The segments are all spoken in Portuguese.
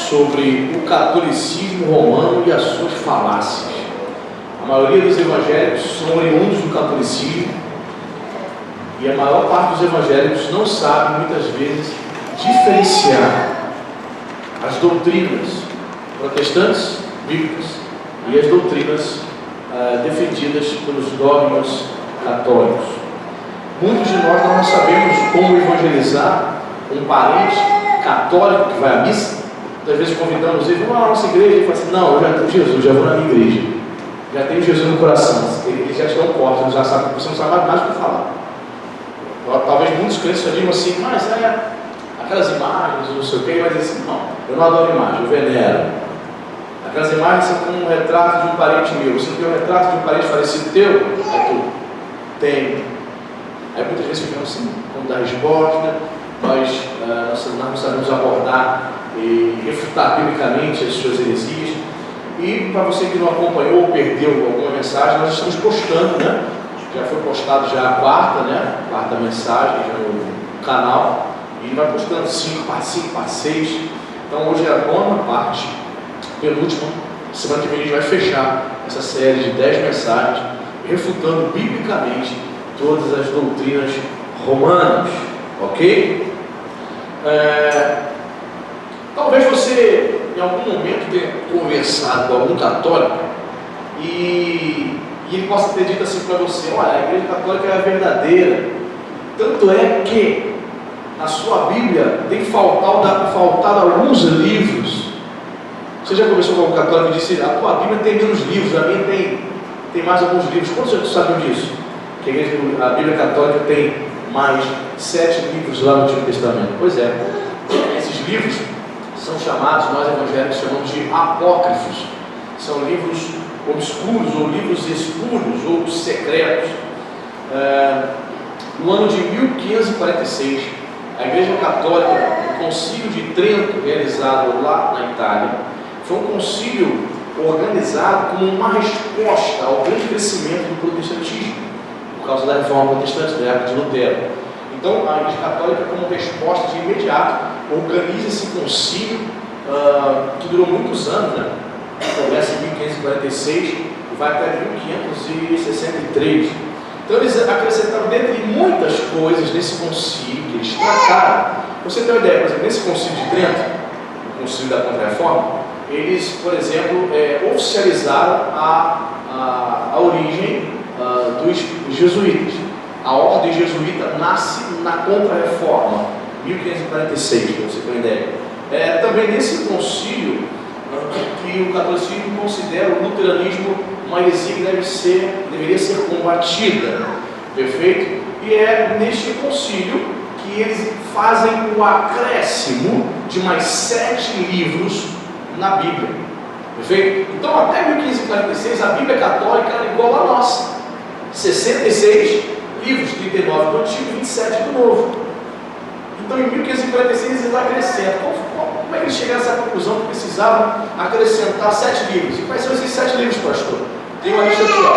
sobre o catolicismo romano e as suas falácias. A maioria dos evangélicos são oriundos do catolicismo e a maior parte dos evangélicos não sabe, muitas vezes, diferenciar as doutrinas protestantes, bíblicas, e as doutrinas defendidas pelos dogmas católicos. Muitos de nós não sabemos como evangelizar um parente católico que vai à missa. Muitas vezes convidamos ele, vamos à nossa igreja, e ele fala assim, não, eu já tenho Jesus, já vou na minha igreja, já tenho Jesus no coração. Eles já estão cortos, já sabem, você não sabe mais o que falar. Talvez muitos crentes já digam assim, mas aquelas imagens, não sei o que, mas assim, não, eu não adoro imagem, eu venero. Aquelas imagens são como um retrato de um parente meu. Você não tem um retrato de um parente falecido teu? É tu. Tem. Aí muitas vezes ficamos assim, como dar resposta, nós não sabemos abordar e refutar biblicamente as suas heresias. E para você que não acompanhou ou perdeu alguma mensagem, nós estamos postando, né? Já foi postado já a quarta mensagem já no canal. E vai postando 5, parte 5, parte 6. Então hoje é a nona parte, penúltima. Semana que vem a gente vai fechar essa série de 10 mensagens, refutando biblicamente todas as doutrinas romanas, ok? Talvez você em algum momento tenha conversado com algum católico e ele possa ter dito assim para você, olha, a igreja católica é a verdadeira, tanto é que na sua Bíblia tem faltado alguns livros. Você já conversou com algum católico e disse, a tua Bíblia tem menos livros, a minha tem mais alguns livros. Quantos já sabem disso? Que a Bíblia católica tem mais 7 livros lá no Antigo Testamento. Pois é, esses livros são chamados, nós evangélicos chamamos de apócrifos. São livros obscuros, ou livros escuros, ou secretos. No ano de 1546, a Igreja Católica, o Concílio de Trento, realizado lá na Itália, foi um concílio organizado como uma resposta ao grande crescimento do protestantismo, por causa da reforma protestante da época de Lutero. Então, a Igreja Católica, como resposta de imediato, organiza esse concílio que durou muitos anos, né? Começa em 1546 e vai até 1563. Então eles acrescentaram, dentre muitas coisas nesse concílio que eles trataram. Você tem uma ideia, por exemplo, nesse concílio de Trento, o concílio da Contra-Reforma, eles, por exemplo, oficializaram a origem dos jesuítas. A ordem jesuíta nasce na Contra-Reforma, 1546, para você ter uma ideia. Também nesse concílio que o catolicismo considera o luteranismo uma heresia que deveria ser combatida, perfeito? E é neste concílio que eles fazem o acréscimo de mais 7 livros na Bíblia, perfeito? Então até 1546 a Bíblia católica era igual à nossa, 66 livros, 39 do Antigo e 27 do Novo. Então em 1546 eles acrescentam. Como é que eles chegaram a essa conclusão que precisavam acrescentar 7 livros? E quais são esses 7 livros, pastor? Tem uma lista aqui, ó.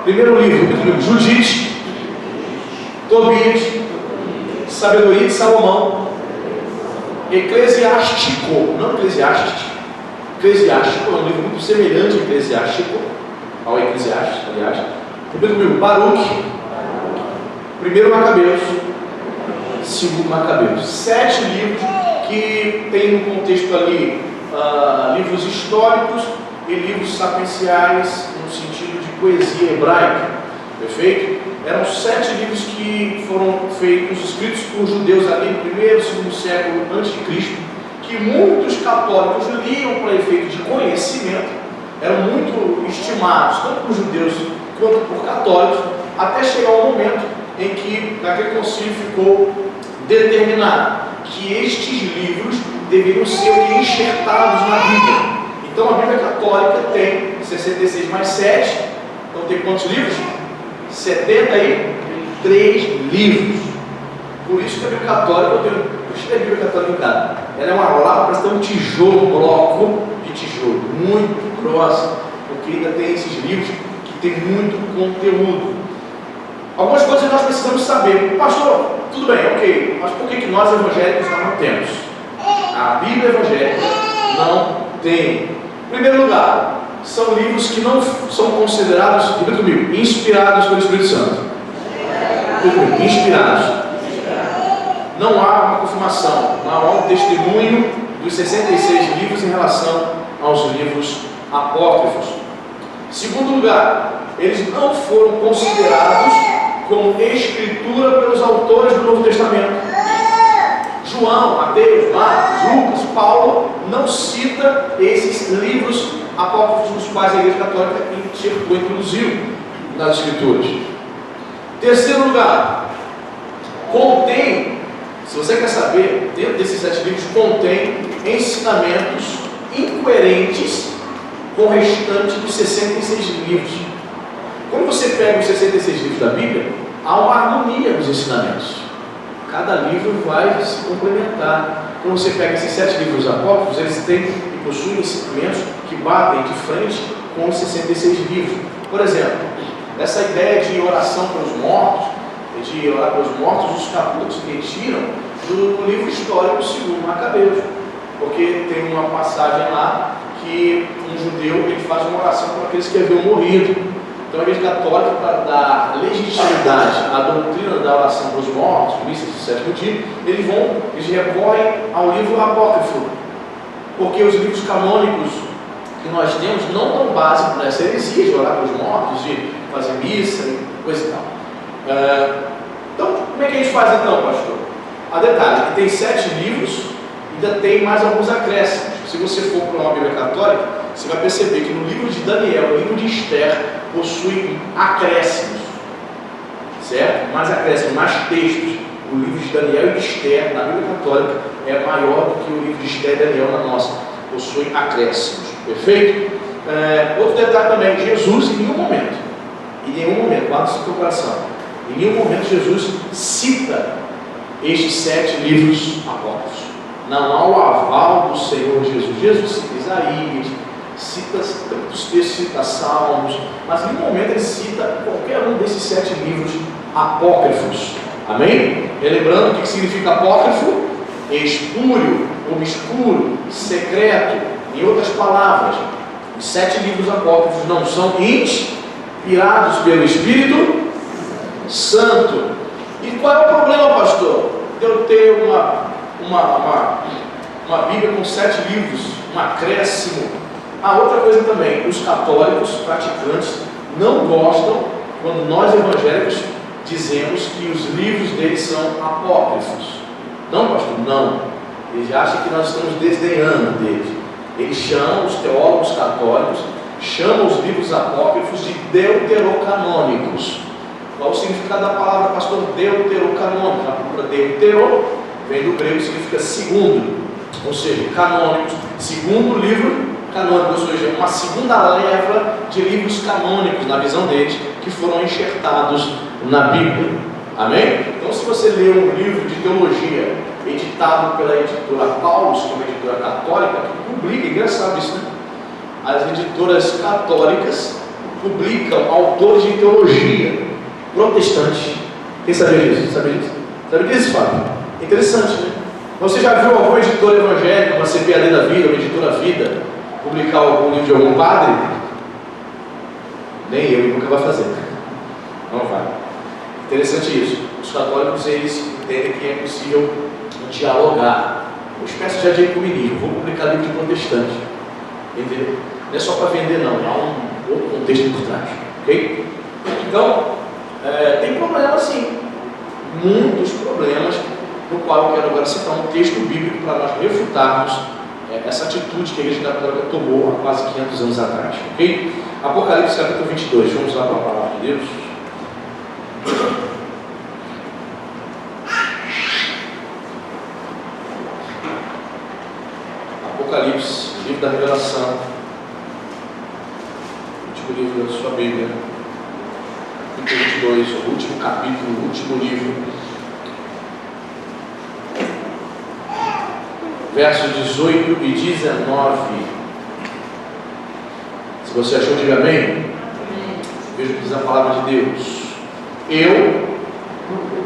Primeiro livro, Judite, Tobias, Sabedoria de Salomão, Eclesiástico, não Eclesiastes, Eclesiástico, é um livro muito semelhante ao Eclesiástico, ao Eclesiastes, aliás. Primeiro livro, Baruque, primeiro Macabeus, segundo Macabeus. 7 livros que tem no contexto ali livros históricos e livros sapienciais no sentido de poesia hebraica, perfeito? Eram 7 livros que foram escritos por judeus ali no primeiro e segundo século antes de Cristo, que muitos católicos liam para efeito de conhecimento, eram muito estimados, tanto por judeus quanto por católicos, até chegar um momento em que naquele concílio ficou determinado que estes livros deveriam ser enxertados na Bíblia. Então a Bíblia católica tem 66 mais 7, então tem quantos livros? 73 livros. Por isso que a Bíblia católica, eu a Bíblia católica em casa, ela é uma lata, parece ter um tijolo, um bloco de tijolo, muito grossa, porque ainda tem esses livros que tem muito conteúdo. Algumas coisas nós precisamos saber. Pastor, tudo bem, ok, mas por que nós evangélicos não temos? A Bíblia evangélica não Tem. Em primeiro lugar, são livros que não são considerados, repita comigo, inspirados pelo Espírito Santo. Inspirados. Não há uma confirmação, não há um testemunho dos 66 livros em relação aos livros apócrifos. Segundo lugar, eles não foram considerados como escritura pelos autores do Novo Testamento. João, Mateus, Marcos, Lucas, Paulo não cita esses livros apócrifos nos quais a Igreja Católica introduziu nas Escrituras. Terceiro lugar, contém, se você quer saber, dentro desses 7 livros contém ensinamentos incoerentes com o restante dos 66 livros. Quando você pega os 66 livros da Bíblia, há uma harmonia nos ensinamentos. Cada livro vai se complementar. Quando você pega esses 7 livros apócrifos, eles têm e possuem ensinamentos que batem de frente com os 66 livros. Por exemplo, essa ideia de oração pelos mortos, de orar pelos mortos, os capítulos que retiram do livro histórico segundo Macabeus. Porque tem uma passagem lá que um judeu ele faz uma oração para aqueles que haviam morrido. Então a Igreja Católica, para dar legitimidade à doutrina da oração para os mortos, missas do sétimo dia, eles recorrem ao livro apócrifo, porque os livros canônicos que nós temos não dão base para essa heresia de orar para os mortos, de fazer missa e coisa e tal. Então, como é que a gente faz então, pastor? A detalhe, que tem 7 livros, ainda tem mais alguns acréscimos. Se você for para uma Bíblia católica, você vai perceber que no livro de Daniel, no livro de Esther, possui acréscimos, certo? Mais acréscimos, mais textos. O livro de Daniel e de Esther, na Bíblia católica, é maior do que o livro de Esther e Daniel na nossa. Possui acréscimos, perfeito? Outro detalhe também, Jesus em nenhum momento, guarda isso no seu coração, em nenhum momento Jesus cita estes 7 livros apócrifos. Não há o aval do Senhor Jesus. Jesus cita Isaías, cita tantos textos, cita Salmos, mas em nenhum momento ele cita qualquer um desses 7 livros apócrifos. Amém? Relembrando o que significa apócrifo? Espúrio, obscuro, secreto. Em outras palavras, os 7 livros apócrifos não são inspirados pelo Espírito Santo. E qual é o problema, pastor? De eu ter uma Bíblia com 7 livros, um acréscimo. Outra coisa também, os católicos praticantes não gostam quando nós evangélicos dizemos que os livros deles são apócrifos. Não, pastor? Não. Eles acham que nós estamos desdenhando deles. Eles chamam, os teólogos católicos, chamam os livros apócrifos de deuterocanônicos. Qual o significado da palavra, pastor? Deuterocanônico. A palavra deutero vem do grego, significa segundo, ou seja, canônicos, segundo livro canônico, ou seja, uma segunda leva de livros canônicos, na visão deles, que foram enxertados na Bíblia. Amém? Então, se você ler um livro de teologia editado pela editora Paulus, que é uma editora católica, que publica, engraçado isso, né? As editoras católicas publicam autores de teologia protestantes. Quem sabia disso? Sabia disso? Sabe disso, Fábio? Interessante, né? Você já viu alguma editora evangélica, uma CPAD da vida, uma editora Vida, publicar algum livro de algum padre? Nem eu, e nunca vai fazer. Não vai. Interessante isso. Os católicos, eles entendem que é possível dialogar. Uma espécie de ecumenismo. Vou publicar livro de protestante. Entendeu? Não é só para vender, não. Há um outro contexto por trás. Ok? Então, tem problemas sim. Muitos problemas, no qual eu quero agora citar um texto bíblico para nós refutarmos essa atitude que a Igreja Católica tomou há quase 500 anos atrás. Ok? Apocalipse capítulo 22. Vamos lá para a palavra de Deus. Apocalipse, livro da Revelação, último livro da sua Bíblia, capítulo 22, o último capítulo, o último livro, versos 18 e 19. Se você achou, diga amém. Veja o que diz a palavra de Deus. Eu,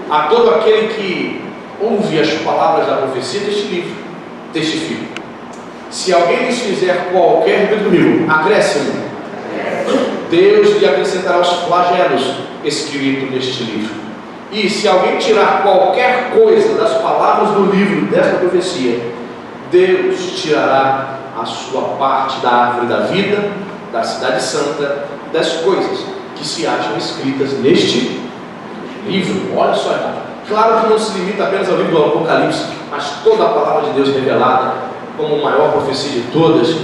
a todo aquele que ouve as palavras da profecia deste livro, testifico. Se alguém lhes fizer qualquer, repita comigo, acréscimo, Deus lhe acrescentará os flagelos escritos neste livro. E se alguém tirar qualquer coisa das palavras do livro desta profecia, Deus tirará a sua parte da árvore da vida, da cidade santa, das coisas que se acham escritas neste livro. Olha só, irmão. Claro que não se limita apenas ao livro do Apocalipse, mas toda a palavra de Deus revelada como a maior profecia de todas.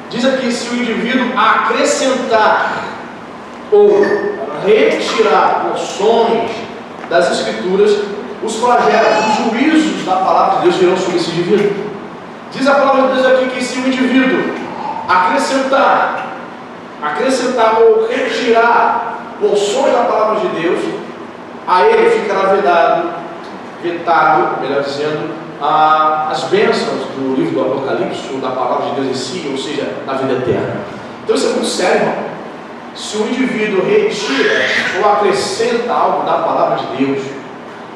Diz aqui: se o indivíduo acrescentar ou retirar porções das Escrituras, os flagelos, os juízos da palavra de Deus virão sobre esse indivíduo. Diz a palavra de Deus aqui que se o indivíduo acrescentar ou retirar porções da palavra de Deus, a ele ficará vetado, melhor dizendo, as bênçãos do livro do Apocalipse, ou da palavra de Deus em si, ou seja, da vida eterna. Então isso é muito sério, irmão. Se o indivíduo retira ou acrescenta algo da palavra de Deus,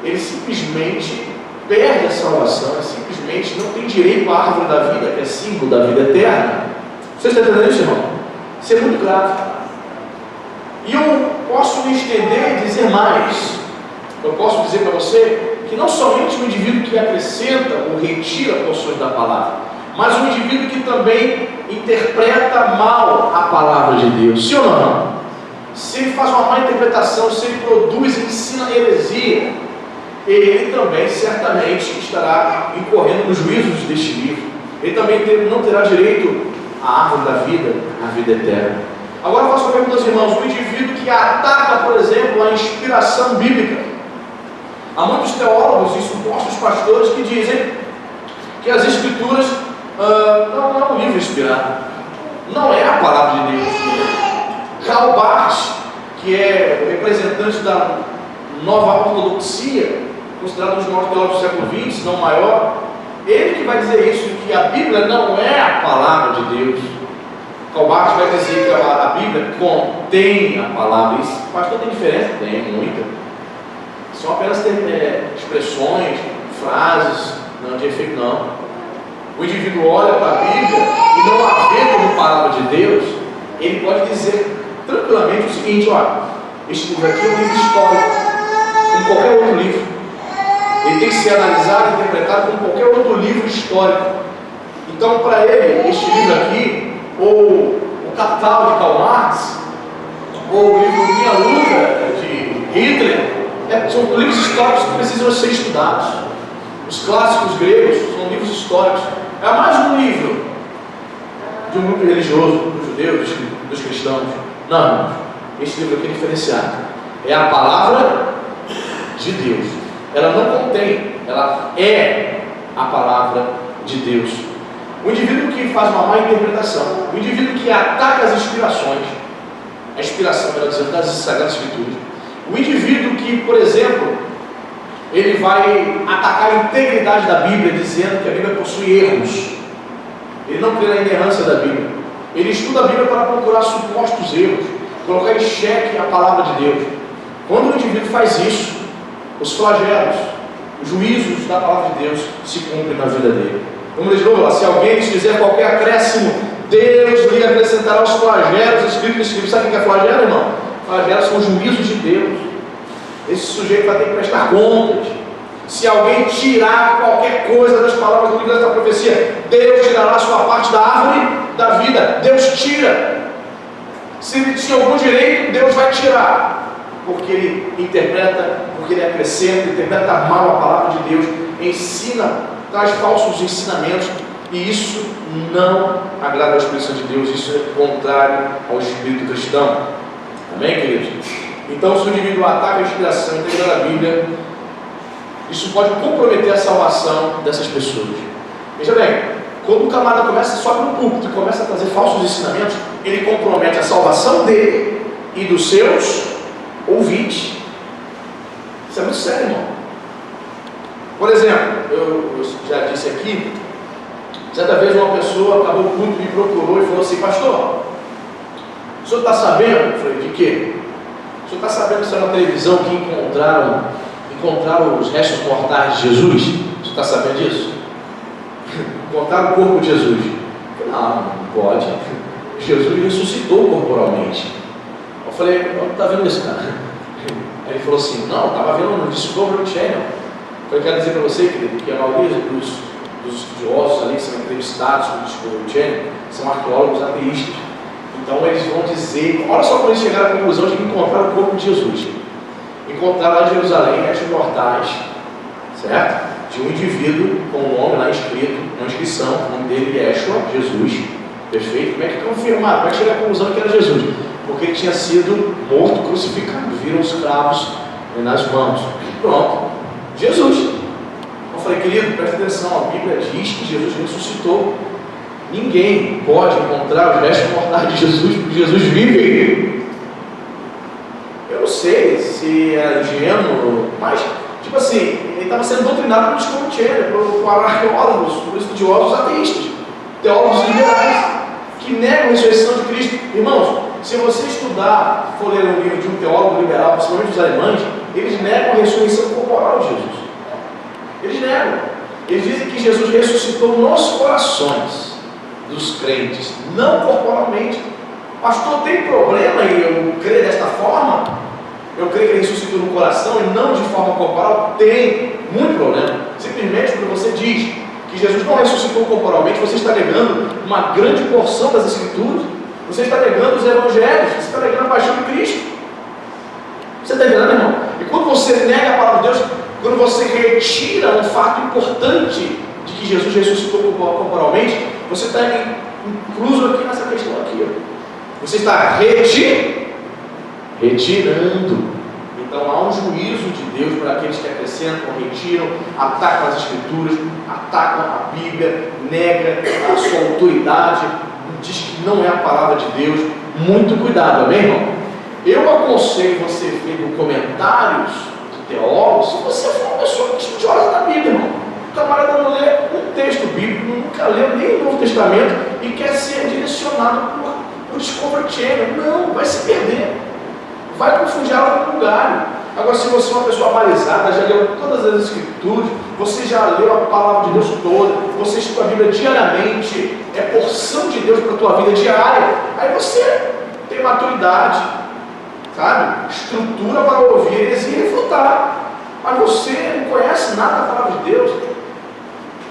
ele simplesmente perde a salvação, ele simplesmente não tem direito à árvore da vida, que é símbolo da vida eterna. Você está entendendo isso, irmão? Isso é muito grave. E eu posso me estender e dizer mais. Eu posso dizer para você que não somente o indivíduo que acrescenta ou retira porções da palavra, mas o indivíduo que também interpreta mal a palavra de Deus. Sim ou não? Se ele faz uma má interpretação, se ele produz e ensina heresia, ele também certamente estará incorrendo nos juízos deste livro. Ele também não terá direito à árvore da vida, à vida eterna. Agora eu faço uma pergunta aos irmãos: o indivíduo que ataca, por exemplo, a inspiração bíblica. Há muitos teólogos e supostos pastores que dizem que as Escrituras não é um livro inspirado, não é a palavra de Deus. Karl Barth, que é o representante da nova ortodoxia, considerado um dos maiores teólogos do século XX, se não o maior, ele que vai dizer isso, que a Bíblia não é a palavra de Deus. Karl Barth vai dizer que a Bíblia contém a palavra. Isso faz toda a diferença? Tem muita. São apenas expressões, frases, não de efeito, não. O indivíduo olha para a Bíblia e não a vê como palavra de Deus, ele pode dizer tranquilamente o seguinte: olha, este livro aqui é um livro histórico, como qualquer outro livro. Ele tem que ser analisado e interpretado como qualquer outro livro histórico. Então, para ele, este livro aqui, ou o Capital de Karl Marx, ou o livro Minha Luta de Hitler, são livros históricos que precisam ser estudados. Os clássicos gregos são livros históricos. É mais um livro de um grupo religioso, dos judeus, dos cristãos. Não, esse livro aqui é diferenciado. É a palavra de Deus. Ela não contém, ela é a palavra de Deus. O indivíduo que faz uma má interpretação, o indivíduo que ataca as inspirações, a inspiração, melhor dizendo, das Sagradas Escrituras, o indivíduo que, por exemplo, ele vai atacar a integridade da Bíblia, dizendo que a Bíblia possui erros. Ele não crê na inerrância da Bíblia. Ele estuda a Bíblia para procurar supostos erros, colocar em xeque a palavra de Deus. Quando o indivíduo faz isso, os flagelos, os juízos da palavra de Deus se cumprem na vida dele. Vamos ler de novo lá: se alguém lhes fizer qualquer acréscimo, Deus lhe acrescentará os flagelos escritos nesse livro. Sabe o que é flagelo, irmão? Flagelos são juízos de Deus. Esse sujeito vai ter que prestar contas. Se alguém tirar qualquer coisa das palavras do livro desta profecia, Deus tirará a sua parte da árvore da vida. Deus tira. Se ele tinha algum direito, Deus vai tirar, porque ele interpreta, porque ele acrescenta, interpreta mal a palavra de Deus, ensina, traz falsos ensinamentos, e isso não agrada ao Espírito de Deus. Isso é contrário ao espírito cristão. Amém, queridos? Então, se o indivíduo ataca a inspiração integrada da Bíblia, isso pode comprometer a salvação dessas pessoas. Veja bem, quando o camarada começa, sobe no púlpito e começa a trazer falsos ensinamentos, ele compromete a salvação dele e dos seus ouvintes. Isso é muito sério, irmão. Por exemplo, eu já disse aqui, certa vez uma pessoa acabou o culto, me procurou e falou assim: pastor, o senhor está sabendo? Eu falei: de quê? O senhor está sabendo que saiu na televisão que encontraram os restos mortais de Jesus? O senhor está sabendo disso? Encontraram o corpo de Jesus. não pode. Jesus ressuscitou corporalmente. Eu falei, está vendo isso, cara? Aí ele falou assim, não, estava vendo no Discovery Channel. Eu quero dizer para você, querido, que a maioria dos estudiosos ali que são entrevistados no Discovery Channel são arqueólogos ateístas. Então eles vão dizer, olha só como eles chegaram à conclusão de que encontraram o corpo de Jesus. Encontraram lá em Jerusalém restos mortais, certo? De um indivíduo com um nome lá escrito, na inscrição, o nome dele é Yeshua, Jesus, perfeito? Como é que confirmaram? Como é que chegaram à conclusão que era Jesus? Porque ele tinha sido morto, crucificado, viram os cravos nas mãos. Pronto, Jesus. Eu falei, querido, presta atenção, a Bíblia diz que Jesus ressuscitou. Ninguém pode encontrar os restos mortais de Jesus, porque Jesus vive. Eu não sei se era ingênuo, mas, tipo assim, ele estava sendo doutrinado por discontênia, por arqueólogos, por estudiosos ateístas, teólogos liberais, que negam a ressurreição de Cristo. Irmãos, se você estudar, for ler um livro de um teólogo liberal, principalmente os alemães, eles negam a ressurreição corporal de Jesus. Eles negam. Eles dizem que Jesus ressuscitou nos corações dos crentes, não corporalmente. Pastor, tem problema em eu crer desta forma? Eu creio que ele ressuscitou no coração e não de forma corporal? Tem muito problema. Simplesmente quando você diz que Jesus não ressuscitou corporalmente, você está negando uma grande porção das Escrituras. Você está negando os Evangelhos, você está negando a paixão de Cristo. Você está entendendo, irmão? E quando você nega a palavra de Deus, quando você retira um fato importante de que Jesus ressuscitou corporalmente, você está incluso aqui nessa questão aqui. Ó. Você está retirando. Então há um juízo de Deus para aqueles que acrescentam, retiram, atacam as Escrituras, atacam a Bíblia, negam a sua autoridade, diz que não é a palavra de Deus. Muito cuidado, amém, irmão? Eu aconselho você ver documentários de teólogos se você for uma pessoa estudiosa da Bíblia, irmão. O camarada não lê um texto bíblico, nunca leu nem o Novo Testamento e quer ser direcionado por Discovery Channel. Não, vai se perder. Vai confundir ela com lugar. Agora, se você é uma pessoa balizada, já leu todas as Escrituras, você já leu a palavra de Deus toda, você estuda a Bíblia diariamente, é porção de Deus para a tua vida diária, aí você tem maturidade, sabe? Estrutura para ouvir heresia e refutar. Mas você não conhece nada da palavra de Deus,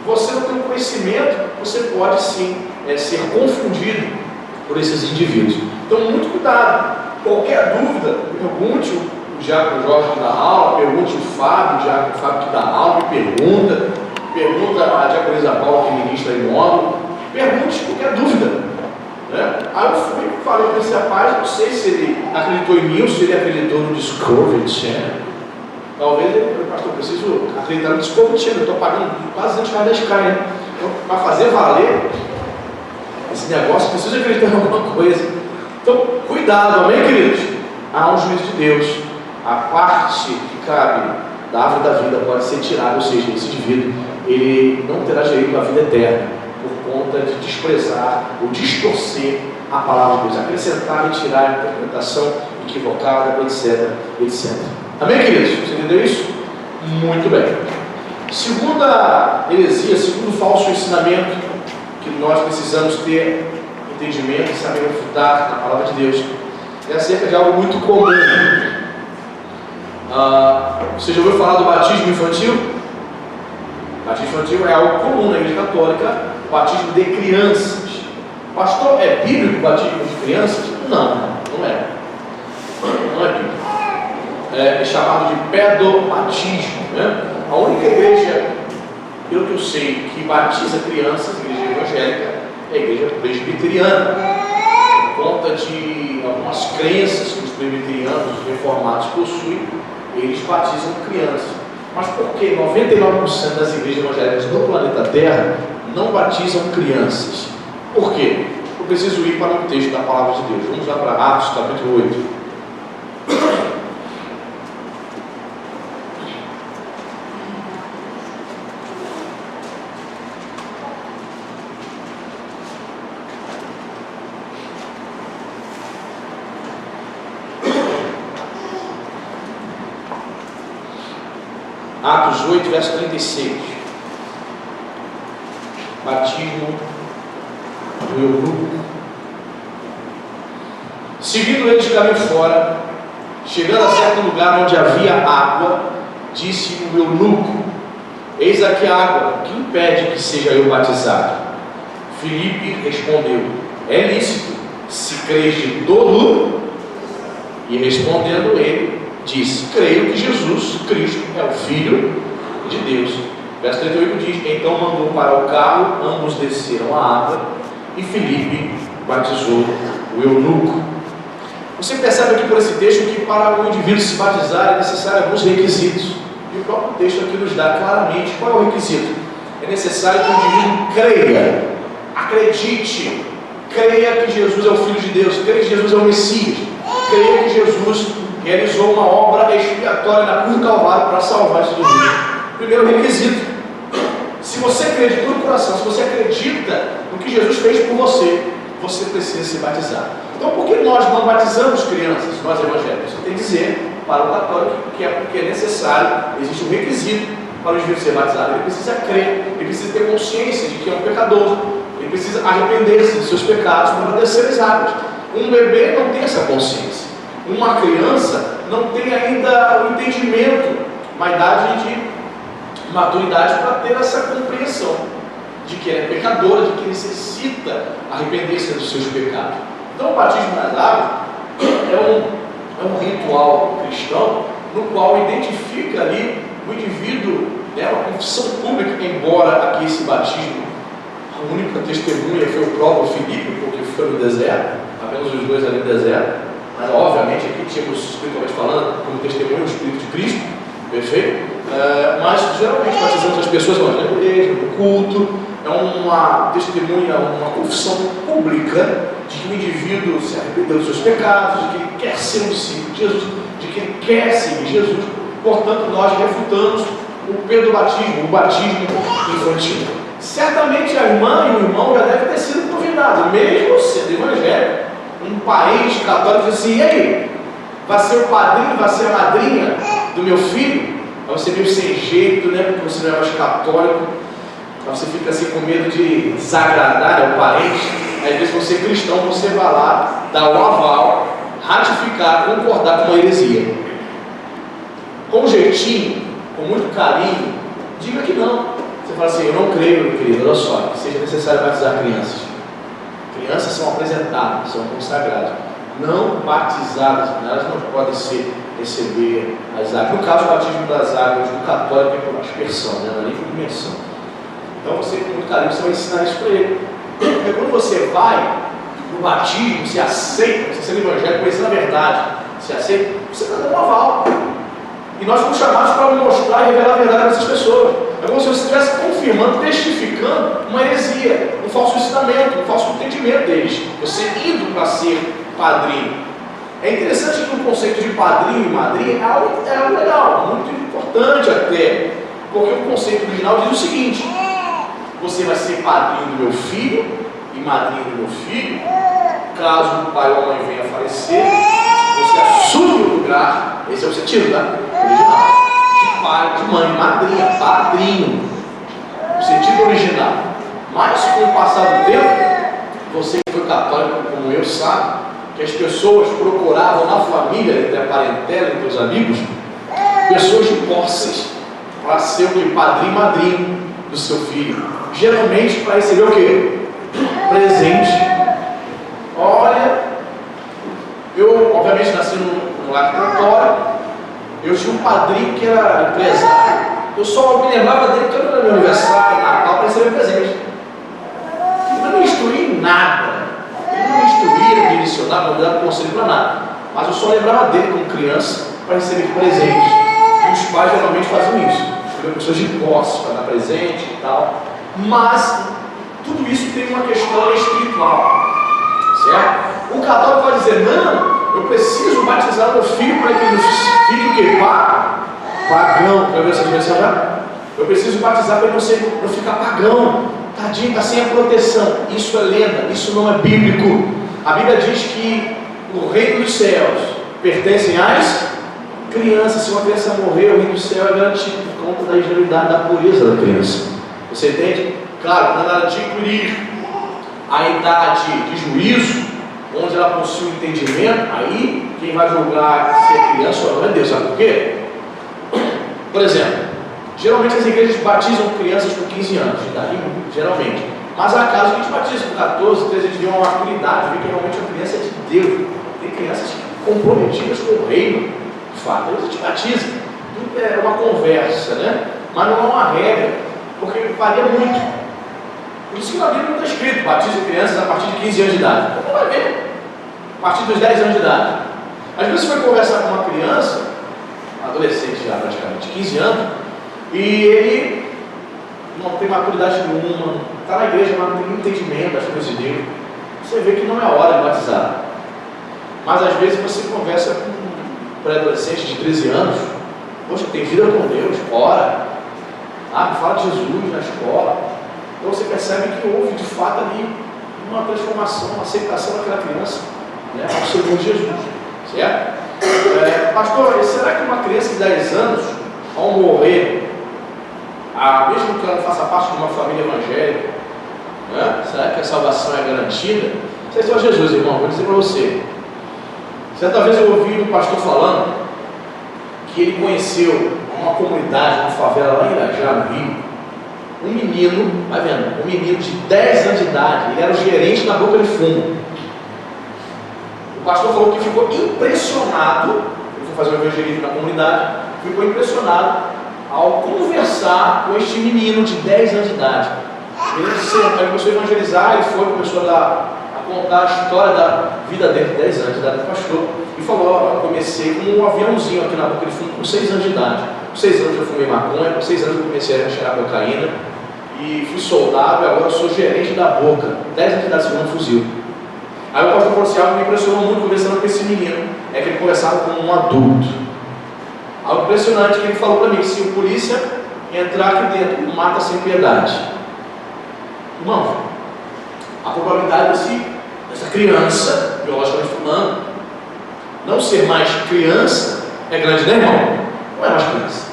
você não tem um conhecimento, você pode sim ser confundido por esses indivíduos. Então, muito cuidado. Qualquer dúvida, pergunte o Diácono Jorge que dá aula, pergunte o Fábio, o Diácono Fábio que dá aula, me pergunta a Diaconisa Paula que ministra em módulo, pergunte qualquer dúvida. Né? Aí eu fui e falei para esse rapaz, não sei se ele acreditou em mim ou se ele acreditou no Discovery Channel. Talvez ele, pastor, eu preciso acreditar no Discovery Channel, eu estou pagando quase R$200 da Sky, né? Então, para fazer valer esse negócio, preciso acreditar em alguma coisa. Então, cuidado, amém, queridos? Há um juízo de Deus. A parte que cabe da árvore da vida pode ser tirada, ou seja, esse indivíduo, ele não terá direito à vida eterna, por conta de desprezar ou distorcer a palavra de Deus, acrescentar, retirar a interpretação equivocada, etc, etc. Amém, queridos? Você entendeu isso? Muito bem. Segunda heresia, segundo falso ensinamento que nós precisamos ter entendimento e saber refutar na palavra de Deus, é acerca de algo muito comum. Você já ouviu falar do batismo infantil? O batismo infantil é algo comum na Igreja Católica, o batismo de crianças. Pastor, é bíblico o batismo de crianças? Não, não é. Não é bíblico. É chamado de pedobatismo, né? A única igreja, pelo que eu sei, que batiza crianças, a igreja evangélica, é a igreja presbiteriana, por conta de algumas crenças que os presbiterianos, os reformados possuem, eles batizam crianças. Mas por que 99% das igrejas evangélicas do planeta Terra não batizam crianças? Por quê? Eu preciso ir para um texto da palavra de Deus. Vamos lá para Atos capítulo 8. Atos 8, verso 36. Batismo o eunuco. Seguindo ele de caminho fora, chegando a certo lugar onde havia água, disse o eunuco: eis aqui a água, que impede que seja eu batizado? Filipe respondeu: é lícito, se crês de todo. E respondendo ele, disse: creio que Jesus Cristo é o Filho de Deus. Verso 38 diz: então mandou para o carro, ambos desceram a água, e Filipe batizou o eunuco. Você percebe aqui por esse texto que para o indivíduo se batizar é necessário alguns requisitos. E o próprio texto aqui nos dá claramente qual é o requisito. É necessário que o indivíduo creia, acredite, creia que Jesus é o Filho de Deus, creia que Jesus é o Messias, creia que Jesus realizou uma obra expiatória na cruz do Calvário para salvar esse indivíduo. Primeiro requisito: se você crê de todo o coração, se você acredita no que Jesus fez por você, você precisa se batizar. Então, por que nós não batizamos crianças, nós evangélicos? Você tem que dizer para o católico que é porque é necessário, existe um requisito para o indivíduo ser batizado. Ele precisa crer, ele precisa ter consciência de que é um pecador, ele precisa arrepender-se de seus pecados para descer as águas. Um bebê não tem essa consciência. Uma criança não tem ainda o entendimento, uma idade de maturidade para ter essa compreensão de que ele é pecador, de que necessita arrepender-se dos seus pecados. Então, o batismo nas águas é um ritual cristão no qual identifica ali o indivíduo, uma confissão pública, embora aqui esse batismo, a única testemunha foi o próprio Filipe, porque foi no deserto, apenas os dois ali no deserto, mas obviamente aqui tínhamos, espiritualmente falando, como testemunho o Espírito de Cristo, perfeito? Mas geralmente batizamos as pessoas na igreja, no culto, é uma testemunha, uma confissão pública de que o indivíduo se arrependeu dos seus pecados, de que ele quer ser um discípulo de Jesus, de que ele quer seguir Jesus. Portanto, nós refutamos o pedobatismo, o batismo infantil. Certamente a irmã e o irmão já devem ter sido convidados, mesmo sendo evangélico, um país católico, diz assim: e aí, vai ser o padrinho, vai ser a madrinha do meu filho? Aí você meio sem jeito, porque você não é mais católico, aí você fica assim com medo de desagradar o parente. Às vezes você é cristão, você vai lá, dá um aval, ratificar, concordar com uma heresia. Com jeitinho, com muito carinho, diga que não. Você fala assim: eu não creio, meu querido, olha só, que seja necessário batizar crianças. Crianças são apresentadas, são consagradas, não batizadas, elas não podem receber as águas. No caso, o batismo das águas do católico é por aspersão, não é nem por imersão. Então você, com muito carinho, você vai ensinar isso para ele. Porque quando você vai no batismo, você aceita, você sendo evangélico, conhecendo a verdade, você aceita, você está dando um aval. E nós fomos chamados para mostrar e revelar a verdade para essas pessoas. É como se você estivesse confirmando, testificando uma heresia, um falso ensinamento, um falso entendimento deles. Você indo para ser padrinho. É interessante que o conceito de padrinho e madrinha é algo legal, muito importante até, porque o conceito original diz o seguinte: você vai ser padrinho do meu filho e madrinha do meu filho, caso o pai ou a mãe venha a falecer, você assume o lugar. Esse é o sentido, tá? Original. De pai, de mãe, madrinha, padrinho. O sentido original. Mas com o passar do tempo, você que foi católico como eu sabe, que as pessoas procuravam na família, entre a parentela, entre os amigos, pessoas de posses, para ser o que? Padrinho e madrinho do seu filho. Geralmente para receber o quê? Presente. Olha, eu obviamente nasci no lar católico, eu tinha um padrinho que era empresário, eu só me lembrava dele todo no meu aniversário, Natal, para receber presente. Ele não me instruía em nada, ele não me instruía, não me direcionava, não me dava conselho para nada, mas eu só lembrava dele como criança para receber presentes. E os pais geralmente faziam isso, escolhiam pessoas de posse para dar presente e tal. Mas tudo isso tem uma questão espiritual, certo? O católico vai dizer: não, eu preciso batizar meu filho para que ele fique o quê? Pagão. Já viu essa dimensão já? Eu preciso batizar para ele não ficar pagão. Tadinho, está sem a proteção. Isso é lenda, isso não é bíblico. A Bíblia diz que o reino dos céus pertencem às crianças. Se uma criança morrer, o reino do céu é garantido por conta da ingenuidade, da pureza da criança. Você entende? Claro, quando ela adquirir a idade de juízo, onde ela possui o entendimento, aí quem vai julgar se é criança ou não é Deus. Sabe por quê? Por exemplo, geralmente as igrejas batizam crianças com 15 anos de idade, geralmente. Mas há casos que a gente batiza com 14, 13, a gente vê uma maturidade, vê que realmente a criança é de Deus. Tem crianças comprometidas com o reino, de fato, a gente batiza. Tudo é uma conversa, né? Mas não é uma regra, porque varia muito. Por isso que na Bíblia não está escrito, batiza crianças a partir de 15 anos de idade. Então não vai ver. A partir dos 10 anos de idade. Às vezes você vai conversar com uma criança, adolescente já praticamente, 15 anos, e ele não tem maturidade nenhuma, está na igreja, mas não tem entendimento das coisas de Deus. Você vê que não é a hora de batizar. Mas às vezes você conversa com um pré-adolescente de 13 anos, poxa, tem vida com Deus, ora, fala de Jesus na escola. Então você percebe que houve de fato ali uma transformação, uma aceitação daquela criança, né, ao Senhor Jesus, certo? Pastor, será que uma criança de 10 anos, ao morrer, mesmo que ela não faça parte de uma família evangélica, né, será que a salvação é garantida? Vocês são Jesus, irmão, vou dizer para você. Certa vez eu ouvi um pastor falando que ele conheceu uma comunidade, uma favela lá em Irajá, no Rio, um menino, vai vendo, um menino de 10 anos de idade, ele era o gerente da Boca de Fumo. O pastor falou que ficou impressionado, ele foi fazer um evangelismo na comunidade, ficou impressionado ao conversar com este menino de 10 anos de idade. Ele começou a evangelizar, ele começou a contar a história da vida dele, de 10 anos de idade do pastor, e falou: eu comecei com um aviãozinho aqui na Boca de Fumo com 6 anos de idade. Com 6 anos eu fumei maconha, com 6 anos eu comecei a cheirar cocaína, e fui soldado, e agora eu sou gerente da Boca, 10 anos de idade, segundo fuzil. Aí o pastor falou assim: algo me impressionou muito conversando com esse menino, é que ele conversava com um adulto. Algo impressionante que ele falou para mim: se o polícia entrar aqui dentro, mata sem piedade. Irmão, a probabilidade dessa criança, biologicamente falando, não ser mais criança é grande, né, irmão? Não é mais criança.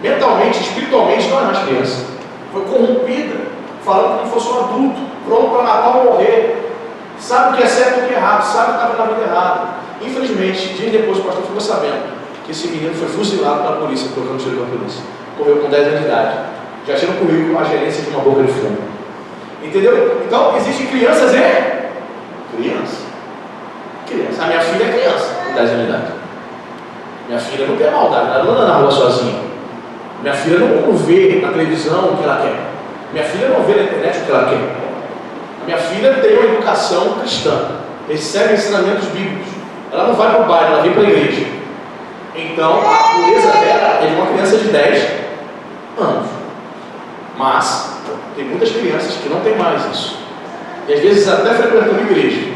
Mentalmente, espiritualmente, não é mais criança. Foi corrompida, falando como se fosse um adulto, pronto para matar ou morrer. Sabe o que é certo e o que é errado, sabe que estava na vida errada. Infelizmente, dias depois o pastor ficou sabendo que esse menino foi fuzilado pela polícia, colocando tiro pela polícia. Morreu com 10 anos de idade. Já tinha no currículo a gerência de uma boca de fumo. Entendeu? Então, existem crianças criança. A minha filha é criança, com 10 anos de idade. Minha filha não quer maldade, ela não anda na rua sozinha. Minha filha não vê na televisão o que ela quer. Minha filha não vê na internet o que ela quer. A minha filha tem uma educação cristã, recebe ensinamentos bíblicos. Ela não vai para o bairro, ela vem para a igreja. Então, a pureza dela é de uma criança de 10 anos. Mas, tem muitas crianças que não têm mais isso. E às vezes até frequentando a igreja.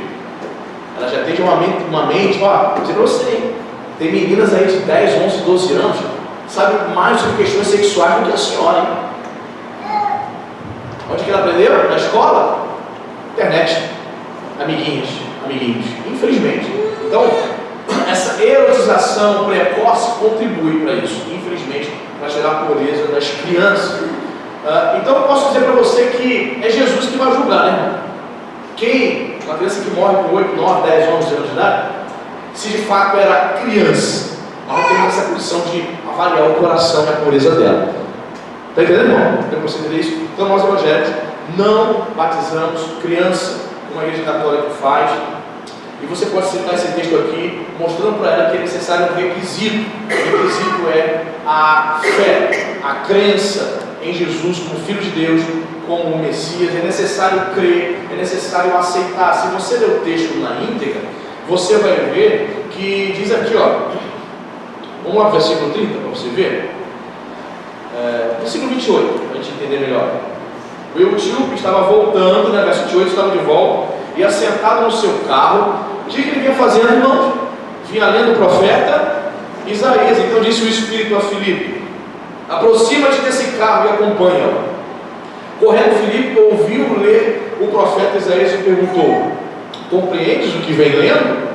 Ela já tem uma mente, vou dizer para você, tem meninas aí de 10, 11, 12 anos, sabe mais sobre questões sexuais do que a senhora, hein? Onde que ela aprendeu? Na escola? Internet. Amiguinhos. Infelizmente. Então, essa erotização precoce contribui para isso, infelizmente, para gerar a pureza das crianças. Então eu posso dizer para você que é Jesus que vai julgar, né? Uma criança que morre com 8, 9, 10, 11 anos de idade, se de fato era criança, nós não temos essa condição de avaliar o coração e a pureza dela. Está entendendo, irmão? Tem que você entender isso? Então nós evangélicos não batizamos criança, como a igreja católica faz. E você pode citar esse texto aqui, mostrando para ela que é necessário um requisito. O requisito é a fé, a crença em Jesus como Filho de Deus, como o Messias. É necessário crer, é necessário aceitar. Se você ler o texto na íntegra, você vai ver que diz aqui, vamos lá para o versículo 30 para você ver. Versículo 28, para a gente entender melhor. O etíope estava voltando, né, verso 28, estava de volta, e assentado no seu carro, o que ele vinha fazendo, irmãos? Vinha lendo o profeta Isaías. Então disse o Espírito a Filipe: aproxima-te desse carro e acompanha-o. Correndo, Filipe ouviu ler o profeta Isaías e perguntou: compreendes o que vem lendo?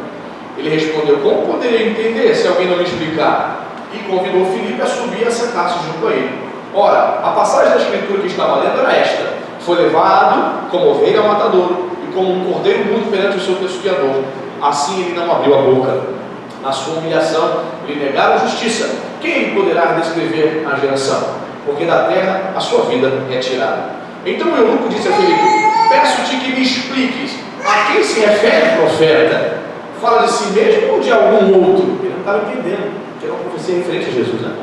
Ele respondeu: como poderia entender se alguém não me explicar? E convidou Filipe a subir e a sentar-se junto a ele. Ora, a passagem da escritura que estava lendo era esta: foi levado como ovelha ao matadouro, e como um cordeiro mudo perante o seu pesquiador, assim ele não abriu a boca. Na sua humilhação, lhe negaram justiça. Quem poderá descrever a geração? Porque da terra a sua vida é tirada. Então o eunuco disse a Filipe: peço-te que me expliques a quem se refere o profeta. Fala de si mesmo ou de algum outro? Ele não estava entendendo, que era uma profecia referente a Jesus, né?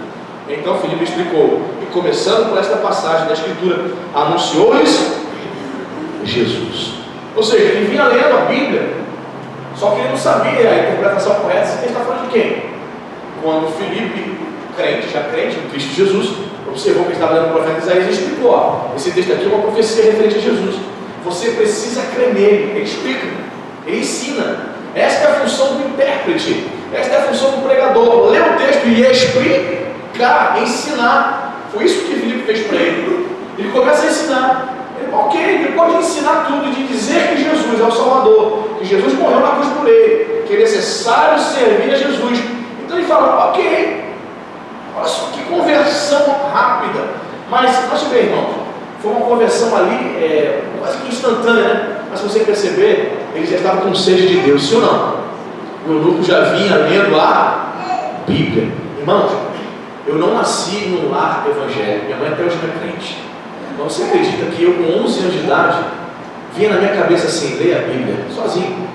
Então Filipe explicou, e começando por esta passagem da Escritura, anunciou-lhes Jesus. Ou seja, ele vinha lendo a Bíblia, só que ele não sabia a interpretação correta se ele está falando de quem. Quando Filipe, já crente em Cristo Jesus, observou que ele estava lendo o profeta Isaías e explicou: ó, esse texto aqui é uma profecia referente a Jesus. Você precisa crer nele. Ele explica, ele ensina. Esta é a função do intérprete, esta é a função do pregador: ler o texto e explicar, ensinar. Foi isso que Filipe fez para ele. Ele começa a ensinar. Ok, depois de ensinar tudo, de dizer que Jesus é o Salvador, que Jesus morreu na cruz por ele, que é necessário servir a Jesus, então ele fala: ok, olha só que conversão rápida. Mas, nós ver, irmãos, foi uma conversão ali quase que instantânea, né? Mas se você perceber, ele já estava com sede de Deus, sim ou não? O eunuco já vinha lendo a Bíblia. Irmãos, eu não nasci num lar evangélico, minha mãe até hoje não é crente. Mas você acredita que eu, com 11 anos de idade, vinha na minha cabeça assim, ler a Bíblia, sozinho.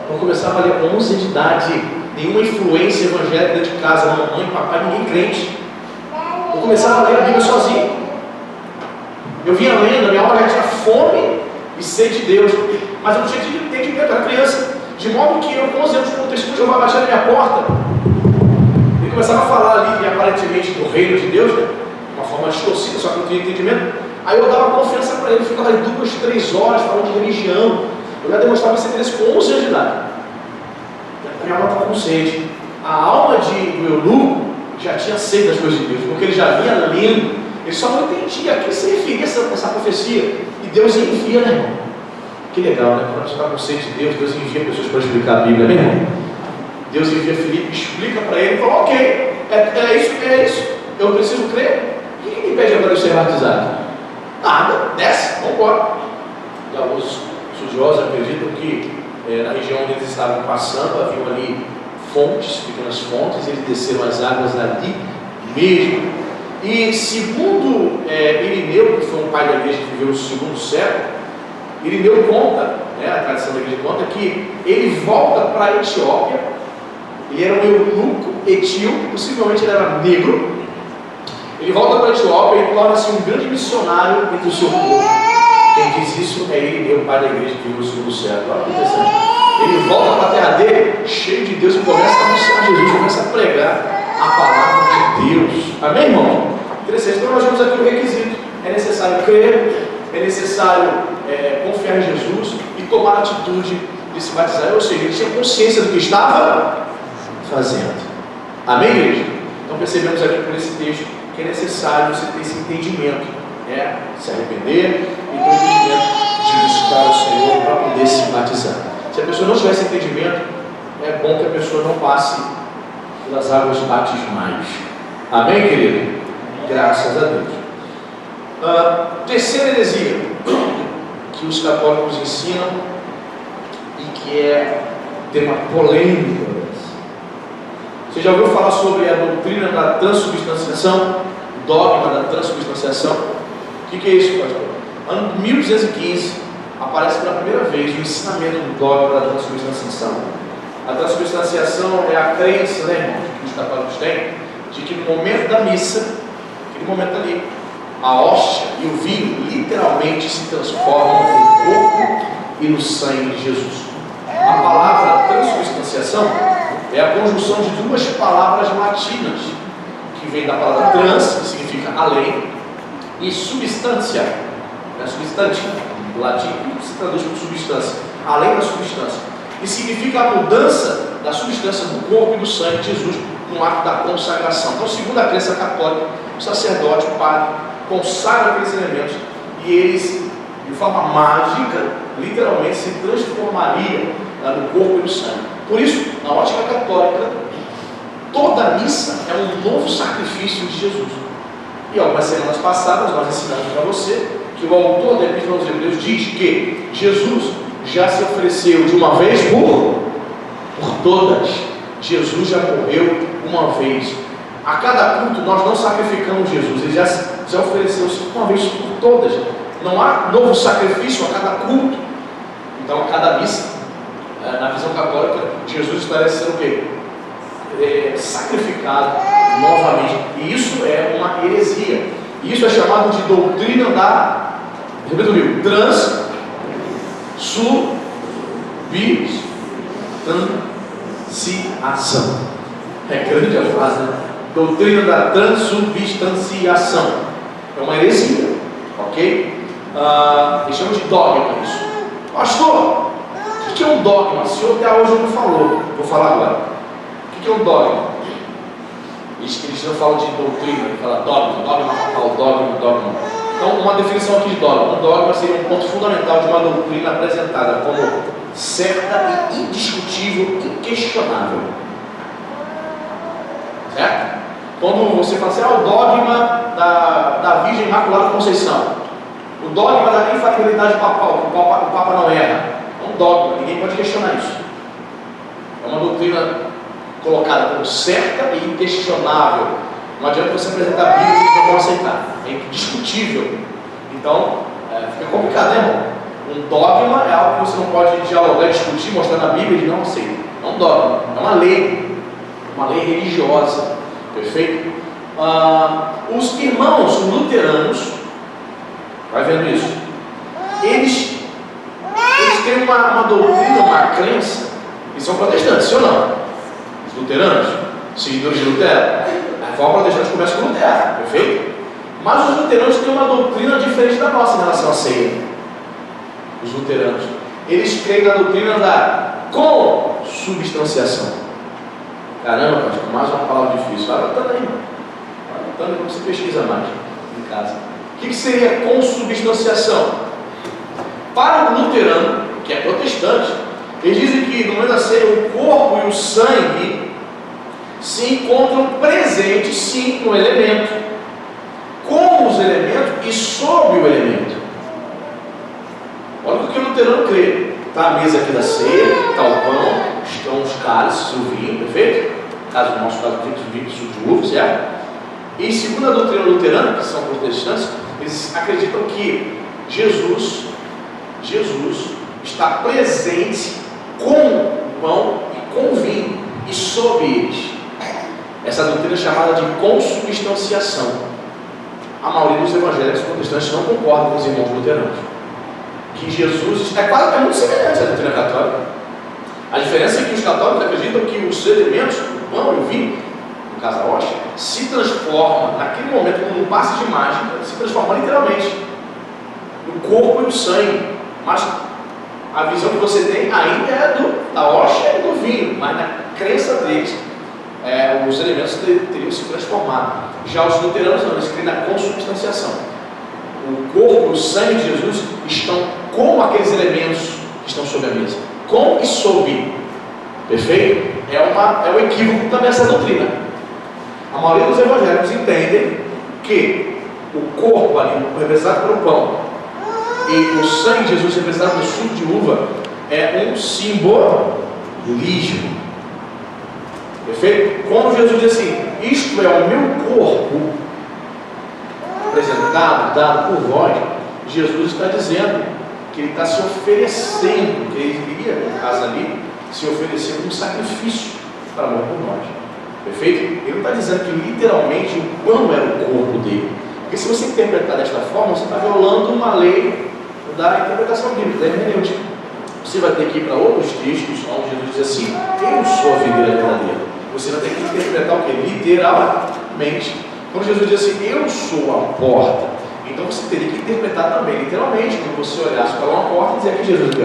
Eu começava a ler com 11 anos de idade, nenhuma influência evangélica dentro de casa, mamãe, papai, ninguém crente. Eu começava a ler a Bíblia sozinho. Eu vinha lendo, a minha alma já tinha fome e sede de Deus, mas eu não tinha entendimento, eu era criança. De modo que eu, com 11 anos, quando o testemunho de Jeová batia na minha porta, ele começava a falar ali, aparentemente, do reino de Deus, né? De uma forma distorcida, só que eu não tinha entendimento. Aí eu dava confiança para ele, ficava ali 2, 3 horas falando de religião. Eu já demonstrava esse interesse com 11 anos de idade. A minha alma estava com sede. A alma do eunuco já tinha sede das coisas de Deus, porque ele já vinha lendo. Ele só não entendia a que se referia essa profecia. E Deus envia, né, irmão? Que legal, né? Quando a gente está com sede de Deus, Deus envia pessoas para explicar a Bíblia, né, irmão? Deus envia Filipe, explica para ele e fala: ok, é isso. Eu preciso crer. O que me impede agora de ser batizado? Nada, desce, vamos embora. E alguns estudiosos acreditam que na região onde eles estavam passando, haviam ali fontes, pequenas fontes, e eles desceram as águas ali mesmo. E segundo Irineu, que foi um pai da igreja que viveu no segundo século, Irineu conta, a tradição da igreja conta, que ele volta para a Etiópia. Ele era um eunuco etíope, possivelmente ele era negro. Ele volta para a Etiópia e torna-se um grande missionário entre o seu povo. Quem diz isso é Irineu, pai da igreja que viveu no segundo século. Olha que interessante. Ele volta para a terra dele, cheio de Deus, e começa a anunciar Jesus, começa a pregar a palavra de Deus. Amém, irmão? Interessante. Então nós vemos aqui o requisito: é necessário crer, é necessário confiar em Jesus e tomar a atitude de se batizar. Ou seja, ele tinha consciência do que estava fazendo. Amém, igreja? Então percebemos aqui por esse texto que é necessário você ter esse entendimento, se arrepender e ter o entendimento de buscar o Senhor para poder se batizar. Se a pessoa não tiver esse entendimento, é bom que a pessoa não passe pelas águas batismais. Amém, querido? Graças a Deus. Terceira heresia que os católicos ensinam e que é tema polêmico. Você já ouviu falar sobre a doutrina da transubstanciação? Dogma da transubstanciação? O que é isso, pastor? Ano 1215 aparece pela primeira vez o ensinamento do dogma da transubstanciação. A transubstanciação é a crença, né, irmãos, que os católicos têm, de que no momento da missa, aquele momento ali, a hóstia e o vinho literalmente se transformam no corpo e no sangue de Jesus. A palavra transubstanciação é a conjunção de duas palavras latinas, que vem da palavra trans, que significa além, e substância, substante, latim, se traduz por substância, além da substância, e significa a mudança da substância do corpo e do sangue de Jesus no ato da consagração. Então, segundo a crença católica, o sacerdote, o padre, consagra aqueles elementos e eles, de forma mágica, literalmente se transformaria no corpo e no sangue. Por isso, na ótica católica, toda missa é um novo sacrifício de Jesus. E algumas semanas passadas nós ensinamos para você que o autor da Epístola aos Hebreus diz que Jesus já se ofereceu de uma vez por todas. Jesus já morreu uma vez. A cada culto nós não sacrificamos Jesus, ele já ofereceu uma vez por todas. Não há novo sacrifício a cada culto. Então, a cada missa, na visão católica, Jesus estaria sendo o quê? Sacrificado novamente. E isso é uma heresia. Isso é chamado de doutrina da transubstanciação. É grande a frase, né? Doutrina da transubstanciação. É uma heresia, ok? Eles chamam de dogma isso. Pastor, o que é um dogma? O senhor até hoje não falou. Vou falar agora. O que é um dogma? Eles não falam de doutrina, eles falam dogma. Então, uma definição aqui de dogma. Um dogma seria um ponto fundamental de uma doutrina apresentada como certa e indiscutível, inquestionável. Certo? Quando você fala assim, o dogma da Virgem Imaculada Conceição, o dogma da infalibilidade papal, que o Papa não erra, é um dogma, ninguém pode questionar isso. É uma doutrina colocada como certa e inquestionável. Não adianta você apresentar a Bíblia que não vão aceitar, é indiscutível. Então, fica complicado, né, irmão? Um dogma é algo que você não pode dialogar, discutir, mostrar na Bíblia e não aceita. É um dogma, é uma lei religiosa, perfeito? Os irmãos luteranos, vai vendo isso, eles têm uma doutrina, uma crença, e são protestantes, sim ou não? Os luteranos, seguidores de Lutero, a reforma protestante começa com Lutero, perfeito? Mas os luteranos têm uma doutrina diferente da nossa em relação à ceia. Os luteranos, eles creem na doutrina da consubstanciação. Caramba, pastor, mais uma palavra difícil. Vai anotando aí, mano. Vai anotando aí, você pesquisa mais em casa. O que seria consubstanciação? Para o luterano, que é protestante, eles dizem que no momento da ceia o corpo e o sangue se encontram presentes, sim, no elemento, com os elementos e sob o elemento. Olha o que o luterano crê. Está a mesa aqui da ceia, está o pão, estão os cálices, o vinho, perfeito? No nosso caso, vinho de suco de uva, certo? E segundo a doutrina luterana, que são protestantes, eles acreditam que Jesus está presente com o pão e com o vinho e sob eles. Essa doutrina é chamada de consubstanciação. A maioria dos evangélicos protestantes não concorda com os irmãos luteranos. Que Jesus é muito semelhante à doutrina católica. A diferença é que os católicos acreditam que os elementos, o pão e o vinho, no caso a hóstia, se transforma naquele momento, como um passe de mágica, se transforma literalmente no corpo e no sangue. Mas a visão que você tem ainda é da hóstia e do vinho, mas na crença deles, os elementos teriam se transformado. Já os luteranos não, eles creem na consubstanciação. O corpo e o sangue de Jesus estão com aqueles elementos que estão sobre a mesa, com e sob. Perfeito? É um equívoco também essa doutrina. A maioria dos evangélicos entendem que o corpo ali, representado pelo pão, e o sangue de Jesus, representado pelo suco de uva, é um simbolismo. Perfeito? Quando Jesus diz assim, isto é o meu corpo, apresentado, dado por vós, Jesus está dizendo que ele está se oferecendo, que ele iria, no caso ali, se oferecer como sacrifício para morrer por nós. Perfeito? Ele não está dizendo que literalmente o pão era o corpo dele. Porque se você interpretar desta forma, você está violando uma lei da interpretação bíblica, da hermenêutica. Você vai ter que ir para outros textos onde Jesus diz assim, eu sou a videira verdadeira. Você vai ter que interpretar o que? Literalmente. Quando Jesus diz assim, eu sou a porta, então você teria que interpretar também, literalmente, quando você olhasse para uma porta e dizer que Jesus aqui,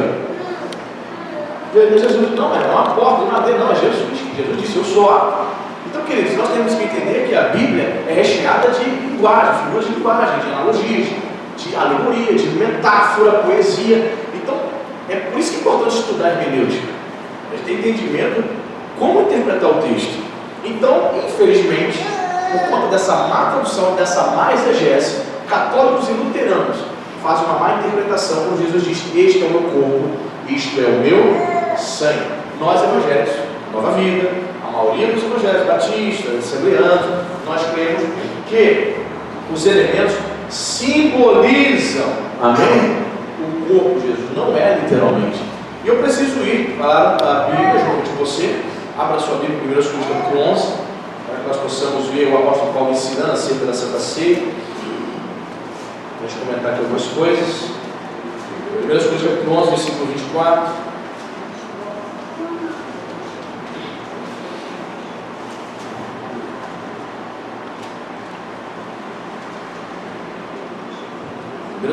Jesus não é uma porta de madeira, não, é Jesus. Jesus disse, eu sou a. Então, queridos, nós temos que entender que a Bíblia é recheada de linguagem, figuras de linguagem, de analogias, de alegoria, de metáfora, poesia. Então, é por isso que é importante estudar hermenêutica. A gente tem entendimento como interpretar o texto. Então, infelizmente, por conta dessa má tradução, dessa má exegese, católicos e luteranos fazem uma má interpretação quando Jesus diz, este é o meu corpo, isto sangue. Nós evangélicos, Nova Vida, a maioria dos evangélicos batistas, assembleanos, nós cremos que os elementos simbolizam, amém, o corpo de Jesus, não é literalmente. E eu preciso ir para a Bíblia junto de você. Abra sua Bíblia em 1 Coríntios capítulo 11, para que nós possamos ver o apóstolo Paulo ensinando acerca da Santa Ceia. Deixa eu comentar aqui algumas coisas. 1 Coríntios capítulo 11, versículo 24.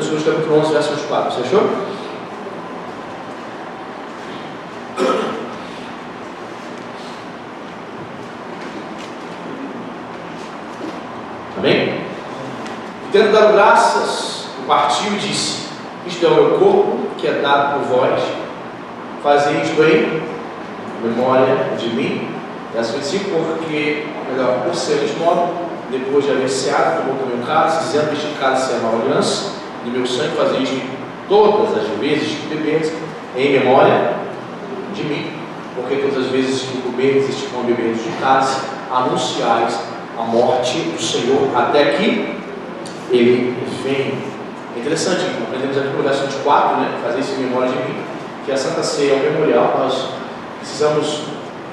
Coríntios capítulo 11, verso 24. Você achou? Amém? Tendo dado graças, partiu e disse: isto é o meu corpo, que é dado por vós. Fazei isto em memória de mim. Verso 25, porque, melhor, por ser deste modo, depois de haver ceado, tomou também o cálice, dizendo: este cálice é a nova aliança de meu sangue. Fazei isto todas as vezes que beberdes, em memória de mim. Porque todas as vezes que comerdes este pão e beberdes de cálice, anunciais a morte do Senhor até que Ele venha. É interessante, aprendemos aqui no verso 24, né? Fazer isso em memória de mim, que a Santa Ceia é um memorial. Nós precisamos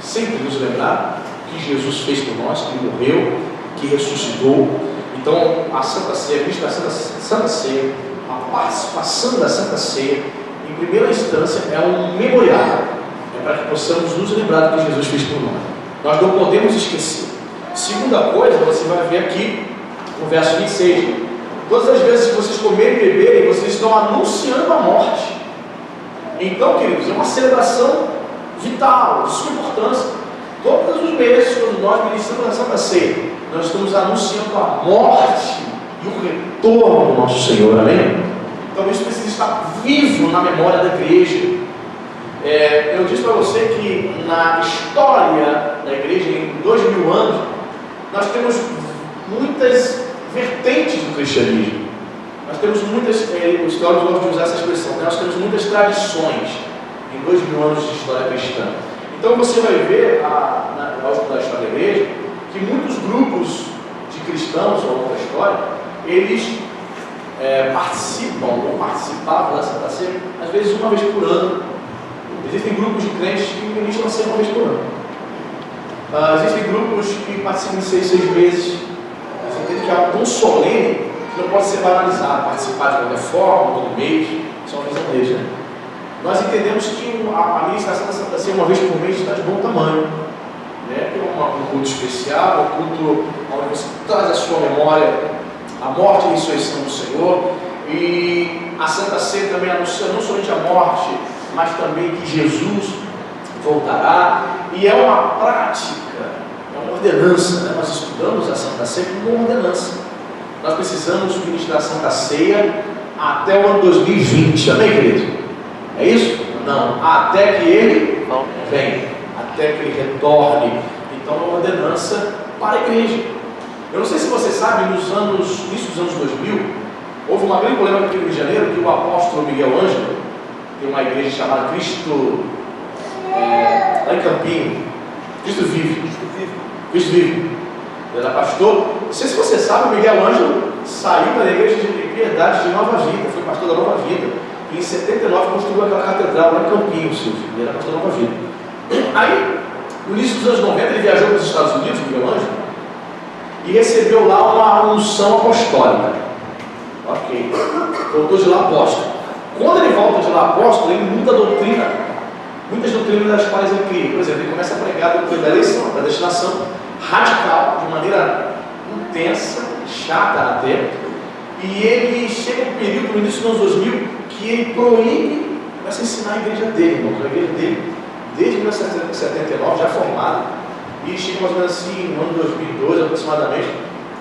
sempre nos lembrar que Jesus fez por nós, que morreu, que ressuscitou. Então, a Santa Ceia, a Santa Ceia, a participação da Santa Ceia, em primeira instância, é um memorial. É para que possamos nos lembrar do que Jesus fez por nós. Nós não podemos esquecer. Segunda coisa, você vai ver aqui no verso 26. Todas as vezes que vocês comerem e beberem, vocês estão anunciando a morte. Então, queridos, é uma celebração vital, de sua importância. Todos os meses, quando nós ministramos a Santa Ceia, nós estamos anunciando a morte e o retorno do nosso Senhor, amém? Então isso precisa estar vivo na memória da igreja. Eu disse para você que na história da igreja, em 2000 anos, nós temos muitas vertentes do cristianismo. Nós temos muitas, os teólogos gostam de usar essa expressão, nós temos muitas tradições em 2000 anos de história cristã. Então você vai ver, ao estudar a história da igreja, que muitos grupos de cristãos ao longo da história, eles participam ou participavam da Santa Ceia, às vezes uma vez por ano. Existem grupos de crentes que ministram a ceia uma vez por ano. Existem grupos que participam de 6 meses. Você entende que é algo tão solene que não pode ser banalizado, participar de qualquer forma, todo mês. Isso é uma visão deles, né? Nós entendemos que a ministração da Santa Ceia uma vez por mês está de bom tamanho, né? É um culto especial, um culto onde você traz à sua memória a morte e a ressurreição do Senhor. E a Santa Ceia também anuncia não somente a morte, mas também que Jesus voltará. E é uma prática, é uma ordenança, né? Nós estudamos a Santa Ceia como uma ordenança. Nós precisamos ministrar a Santa Ceia até o ano 2020, amém, querido? É isso? Não, até que Ele venha, até que Ele retorne. Então é uma ordenança para a igreja. Eu não sei se você sabe, início dos anos 2000, houve uma grande polêmica aqui no Rio de Janeiro, que o apóstolo Miguel Ângelo tem uma igreja chamada Cristo, lá em Campinho, Cristo Vive. Ele era pastor. Não sei se você sabe, o Miguel Ângelo saiu da igreja de Piedade de Nova Vida, foi pastor da Nova Vida. E em 79 construiu aquela catedral lá em Campinho, Silvio. Ele era pastor da Nova Vida. Aí, no início dos anos 90, ele viajou para os Estados Unidos, Miguel Ângelo, e recebeu lá uma unção apostólica. Ok. Voltou de lá apóstolo. Quando ele volta de lá apóstolo, ele muda a doutrina. Muitas doutrinas das quais ele cria. Por exemplo, ele começa a pregar a doutrina da eleição, da destinação, radical, de maneira intensa, chata até. E ele chega um período, no início dos anos 2000, que ele proíbe, começa a ensinar a igreja dele, irmãos. A igreja dele, desde 1979, já formada. E chega mais ou menos assim, no ano 2012 aproximadamente,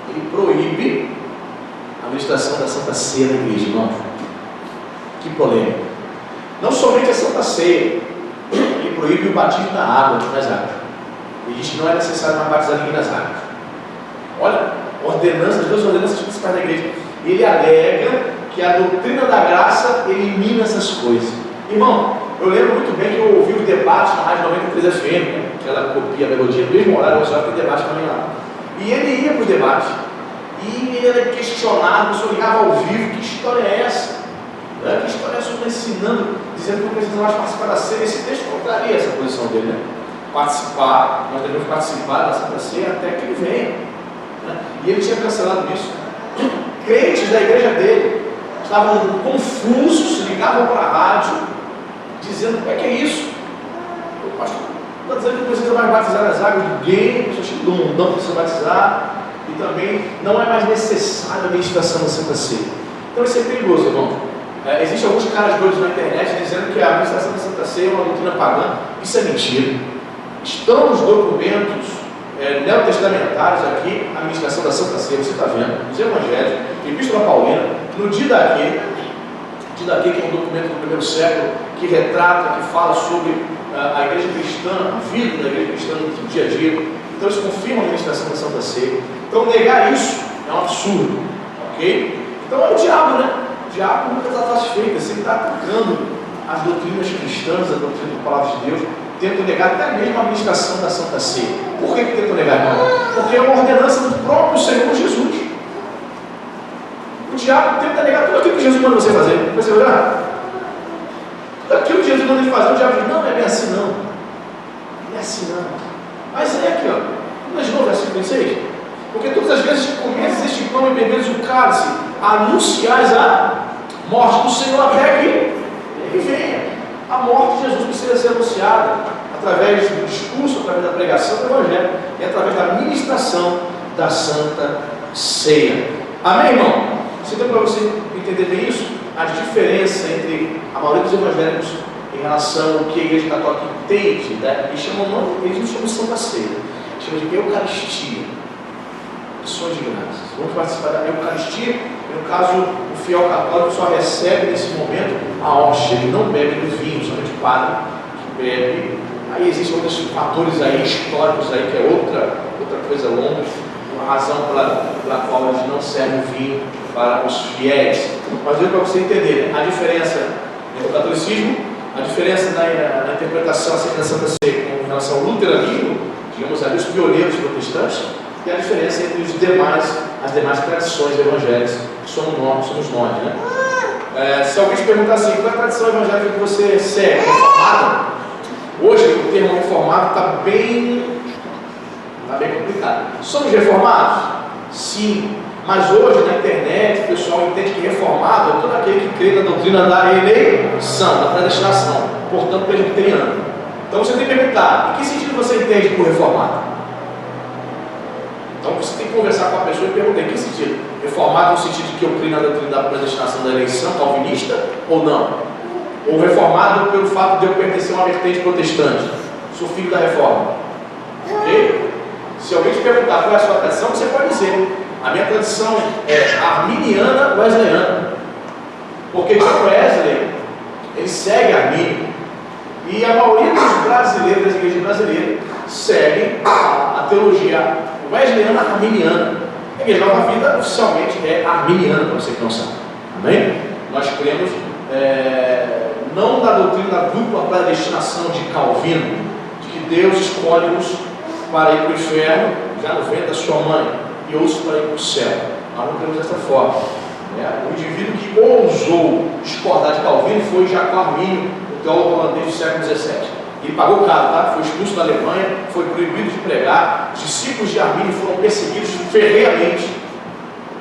ele proíbe a administração da Santa Ceia na igreja, irmãos. Que polêmica. Não somente a Santa Ceia, ele proíbe o batismo na água, nas águas. Ele diz que não é necessário mais batizar ninguém nas águas. Olha, ordenanças, 2 ordenanças principais da igreja. Ele alega que a doutrina da graça elimina essas coisas. Irmão, Eu lembro muito bem que eu ouvi o debate na Rádio 93 FM, né? Que ela copia a melodia no mesmo horário, só que tem debate também lá. E ele ia para o debate, e ele era questionado, o pessoal ligava ao vivo, que história é essa? Que história é essa? Está ensinando, dizendo que não precisa mais participar da ceia. Esse texto contraria essa posição dele, né? Participar, nós devemos participar da Santa Ceia até que ele venha. Né? E ele tinha cancelado isso. Crentes da igreja dele estavam confusos, ligavam para a rádio, dizendo: o que é isso? O pastor está dizendo que não precisa mais batizar nas águas, ninguém, pessoas cheias do mundão precisa batizar, e também não é mais necessária a ministração da Santa Ceia. Então isso é perigoso, irmão. Existem alguns caras doidos na internet dizendo que a administração da Santa Ceia é uma doutrina pagã. Isso é mentira. Estão nos documentos neotestamentários aqui, a administração da Santa Ceia, você está vendo, os evangelhos, Epístola Paulina, no Didaquê, que é um documento do primeiro século, que retrata, que fala sobre a igreja cristã, a vida da igreja cristã no dia a dia. Então eles confirmam a administração da Santa Ceia. Então negar isso é um absurdo, ok? Então é o diabo, né? O diabo nunca está satisfeito, se ele está atacando as doutrinas cristãs, a doutrina da palavra de Deus, tenta negar até mesmo a administração da Santa Ceia. Por que tenta negar, irmão? Porque é uma ordenança do próprio Senhor Jesus. O diabo tenta negar tudo aquilo que Jesus manda você fazer. Você vai olhar? Tudo aquilo que Jesus manda ele fazer, o diabo diz: não, não é bem assim não. Não é assim não. Mas aí aqui, ó, vamos de novo, versículo 26. Porque todas as vezes que começas este pão e beberes o cálice, anunciais a morte do Senhor até que ele venha. A morte de Jesus precisa ser anunciada através do discurso, através da pregação do Evangelho e através da ministração da Santa Ceia. Amém, irmão? Você tem para você entender bem isso? A diferença entre a maioria dos evangélicos em relação ao que a Igreja Católica entende, né? Eles não chamam de Santa Ceia, eles chamam de Eucaristia, ações de graças. Vamos participar da Eucaristia, e no caso, o fiel católico só recebe nesse momento a hóstia, ele não bebe do vinho, somente o padre que bebe. Aí existem outros fatores aí, históricos aí, que é outra coisa longa, uma razão pela qual eles não servem vinho para os fiéis. Mas veja para você entender a diferença entre o catolicismo, a diferença na interpretação acerca da Santa Ceia com relação ao luteranismo, digamos ali, os pioneiros protestantes, e a diferença entre as demais tradições evangélicas, que somos nós, né? Se alguém te perguntar assim, qual é a tradição evangélica que você segue? Reformada? Hoje o termo reformado está bem complicado. Somos reformados? Sim. Mas hoje na internet o pessoal entende que reformado é todo aquele que crê na doutrina da eleição, da predestinação, portanto presbiteriano. Então você tem que perguntar: em que sentido você entende por reformado? Então você tem que conversar com a pessoa e perguntar: em que sentido? Reformado no sentido de que eu creio na doutrina da predestinação da eleição, calvinista, ou não? Ou reformado pelo fato de eu pertencer a uma vertente protestante? Sou filho da reforma. Ok? Se alguém te perguntar qual é a sua tradição, você pode dizer: a minha tradição é arminiana wesleyana. Porque John Wesley, ele segue Armínio. E a maioria dos brasileiros, das igrejas brasileiras, seguem a teologia wesleyana arminiana. A Igreja Nova Vida oficialmente é arminiana, para você que não sabe. Amém? Nós cremos não na doutrina da dupla predestinação de Calvino, de que Deus escolhe uns para ir para o inferno, já no ventre da sua mãe, e outros para ir para o céu. Nós não cremos dessa forma. O indivíduo que ousou discordar de Calvino foi Jacó Arminio, o teólogo holandês do século XVII. Ele pagou caro, tá? Foi expulso da Alemanha, foi proibido de pregar. Os discípulos de Armínio foram perseguidos ferreamente.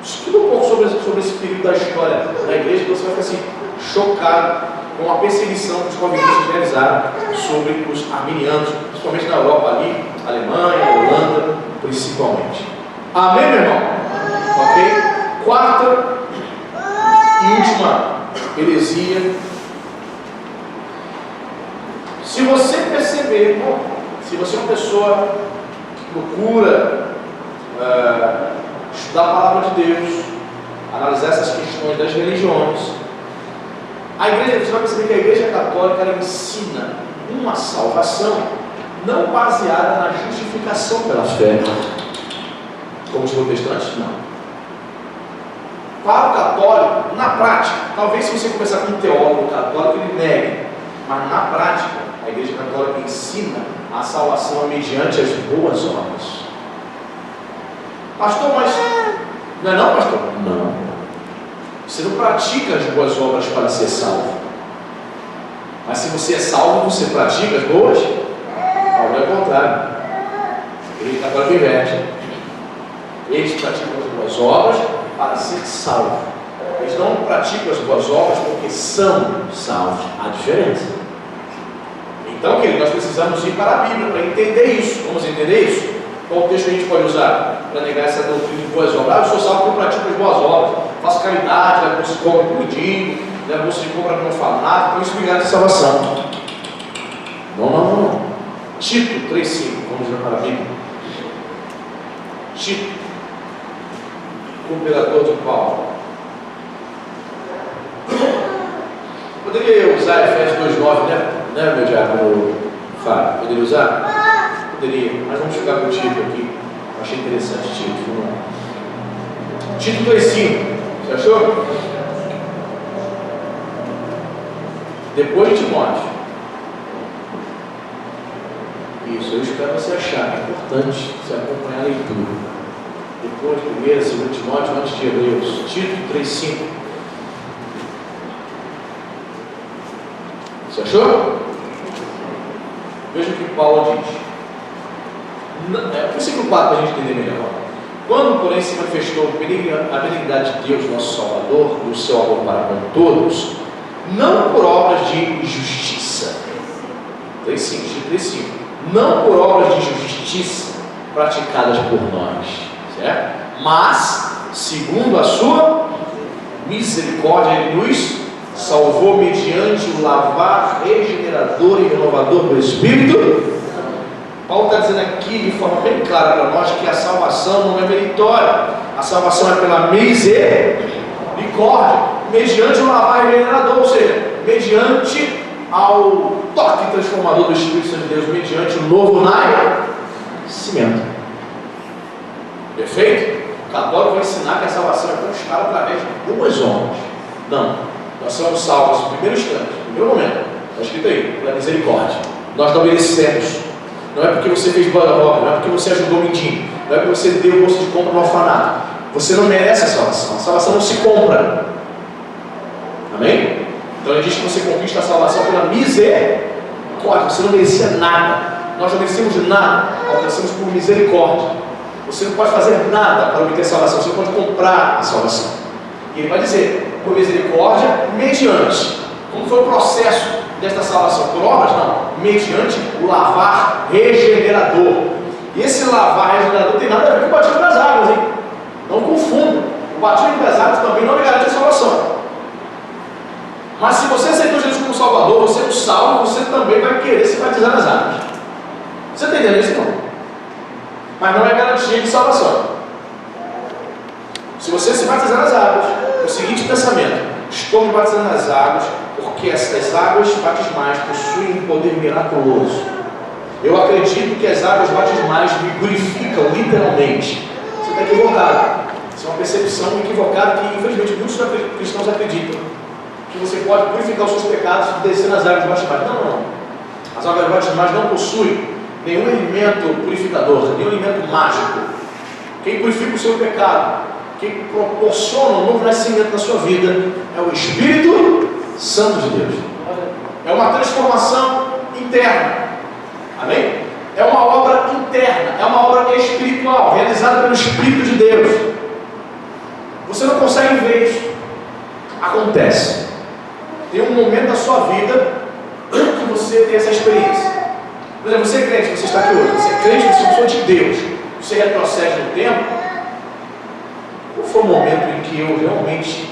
Estuda um pouco sobre esse período da história da igreja, que você vai ficar assim, chocado com a perseguição que os calvinistas realizaram sobre os arminianos, principalmente na Europa ali, Alemanha, Holanda, principalmente. Amém, meu irmão? Ok? Quarta e última heresia. Se você perceber, se você é uma pessoa que procura estudar a palavra de Deus, analisar essas questões das religiões, você vai perceber que a Igreja Católica ela ensina uma salvação não baseada na justificação pela fé, como os protestantes, não. Para o católico, na prática, talvez se você conversar com um teólogo católico, ele negue. Mas na prática, a Igreja Católica ensina a salvação mediante as boas obras. Pastor, mas não é não, pastor? Não. Você não pratica as boas obras para ser salvo. Mas se você é salvo, você pratica as boas? Paulo é o contrário. A Igreja Católica inverte. Eles praticam as boas obras para ser salvo. Eles não praticam as boas obras porque são salvos. Há diferença. Então, querido, nós precisamos ir para a Bíblia para entender isso. Vamos entender isso? Qual texto a gente pode usar para negar essa doutrina de boas obras? Eu sou salvo porque eu pratico as boas obras. Faço caridade, levo bolsa de compra para o mendigo, levo bolsa de compra para não falar nada, então isso me garante salvação. Não. Tito 3,5, vamos ver para a Bíblia. Tito, cooperador de Paulo. Poderia usar Efésios 2,9, né, meu diácono Fábio? Poderia usar? Poderia, mas vamos ficar com o Tito aqui. Achei interessante Tito. Vamos lá. Tito 2,5. Você achou? Depois de Timóteo. Isso, eu espero você achar. É importante você acompanhar a leitura. Depois, 1º, 2º Timóteo, antes de Hebreus. Tito 3,5. Você achou? Veja o que Paulo diz. Versículo 4 para a gente entender melhor. Quando, porém, se manifestou a benignidade de Deus, nosso Salvador, e o seu amor para com todos, não por obras de justiça, 3,5, não por obras de justiça praticadas por nós, certo? Mas, segundo a sua misericórdia, Ele nos salvou mediante o lavar regenerador e renovador do Espírito. Paulo está dizendo aqui de forma bem clara para nós que a salvação não é meritória, a salvação é pela misericórdia, mediante o lavar regenerador, ou seja, mediante ao toque transformador do Espírito Santo de Deus, mediante o novo nascimento. Perfeito? O católico vai ensinar que a salvação é conquistada através de boas obras. Não, nós somos salvos no primeiro instante, no primeiro momento, está escrito aí, pela misericórdia. Nós não merecemos. Não é porque você fez boa obra, não é porque você ajudou o mendigo, não é porque você deu bolsa de compra no orfanato. Você não merece a salvação não se compra. Amém? Então ele diz que você conquista a salvação pela misericórdia. Você não merecia nada, nós não merecemos nada, alcançamos por misericórdia. Você não pode fazer nada para obter a salvação, você não pode comprar a salvação. E ele vai dizer, por misericórdia, mediante. Como foi o processo desta salvação? Por obras? Não. Mediante o lavar regenerador. E esse lavar regenerador tem nada a ver com o batismo das águas, hein? Não confunda. O batismo das águas também não lhe garante a salvação. Mas se você aceitou Jesus como Salvador, você é um salvo, você também vai querer se batizar nas águas. Você está entendendo isso? Não? Mas não é garantia de salvação. Se você se batizar nas águas, o seguinte pensamento: estou me batizando nas águas porque essas águas batismais possuem um poder miraculoso. Eu acredito que as águas batismais me purificam literalmente. Você está equivocado. Isso é uma percepção equivocada que infelizmente muitos cristãos acreditam, que você pode purificar os seus pecados descendo as águas batismais. Não. As águas batismais não possuem nenhum elemento purificador, nenhum elemento mágico. Quem purifica o seu pecado, quem proporciona um novo nascimento na sua vida, é o Espírito Santo de Deus. É uma transformação interna. Amém? É uma obra interna, é uma obra espiritual, realizada pelo Espírito de Deus. Você não consegue ver isso. Acontece. Tem um momento da sua vida que você tem essa experiência. Por exemplo, você é crente, você está aqui hoje. Você é crente, você é pessoa de Deus. Você retrocede no tempo. Qual foi o momento em que eu realmente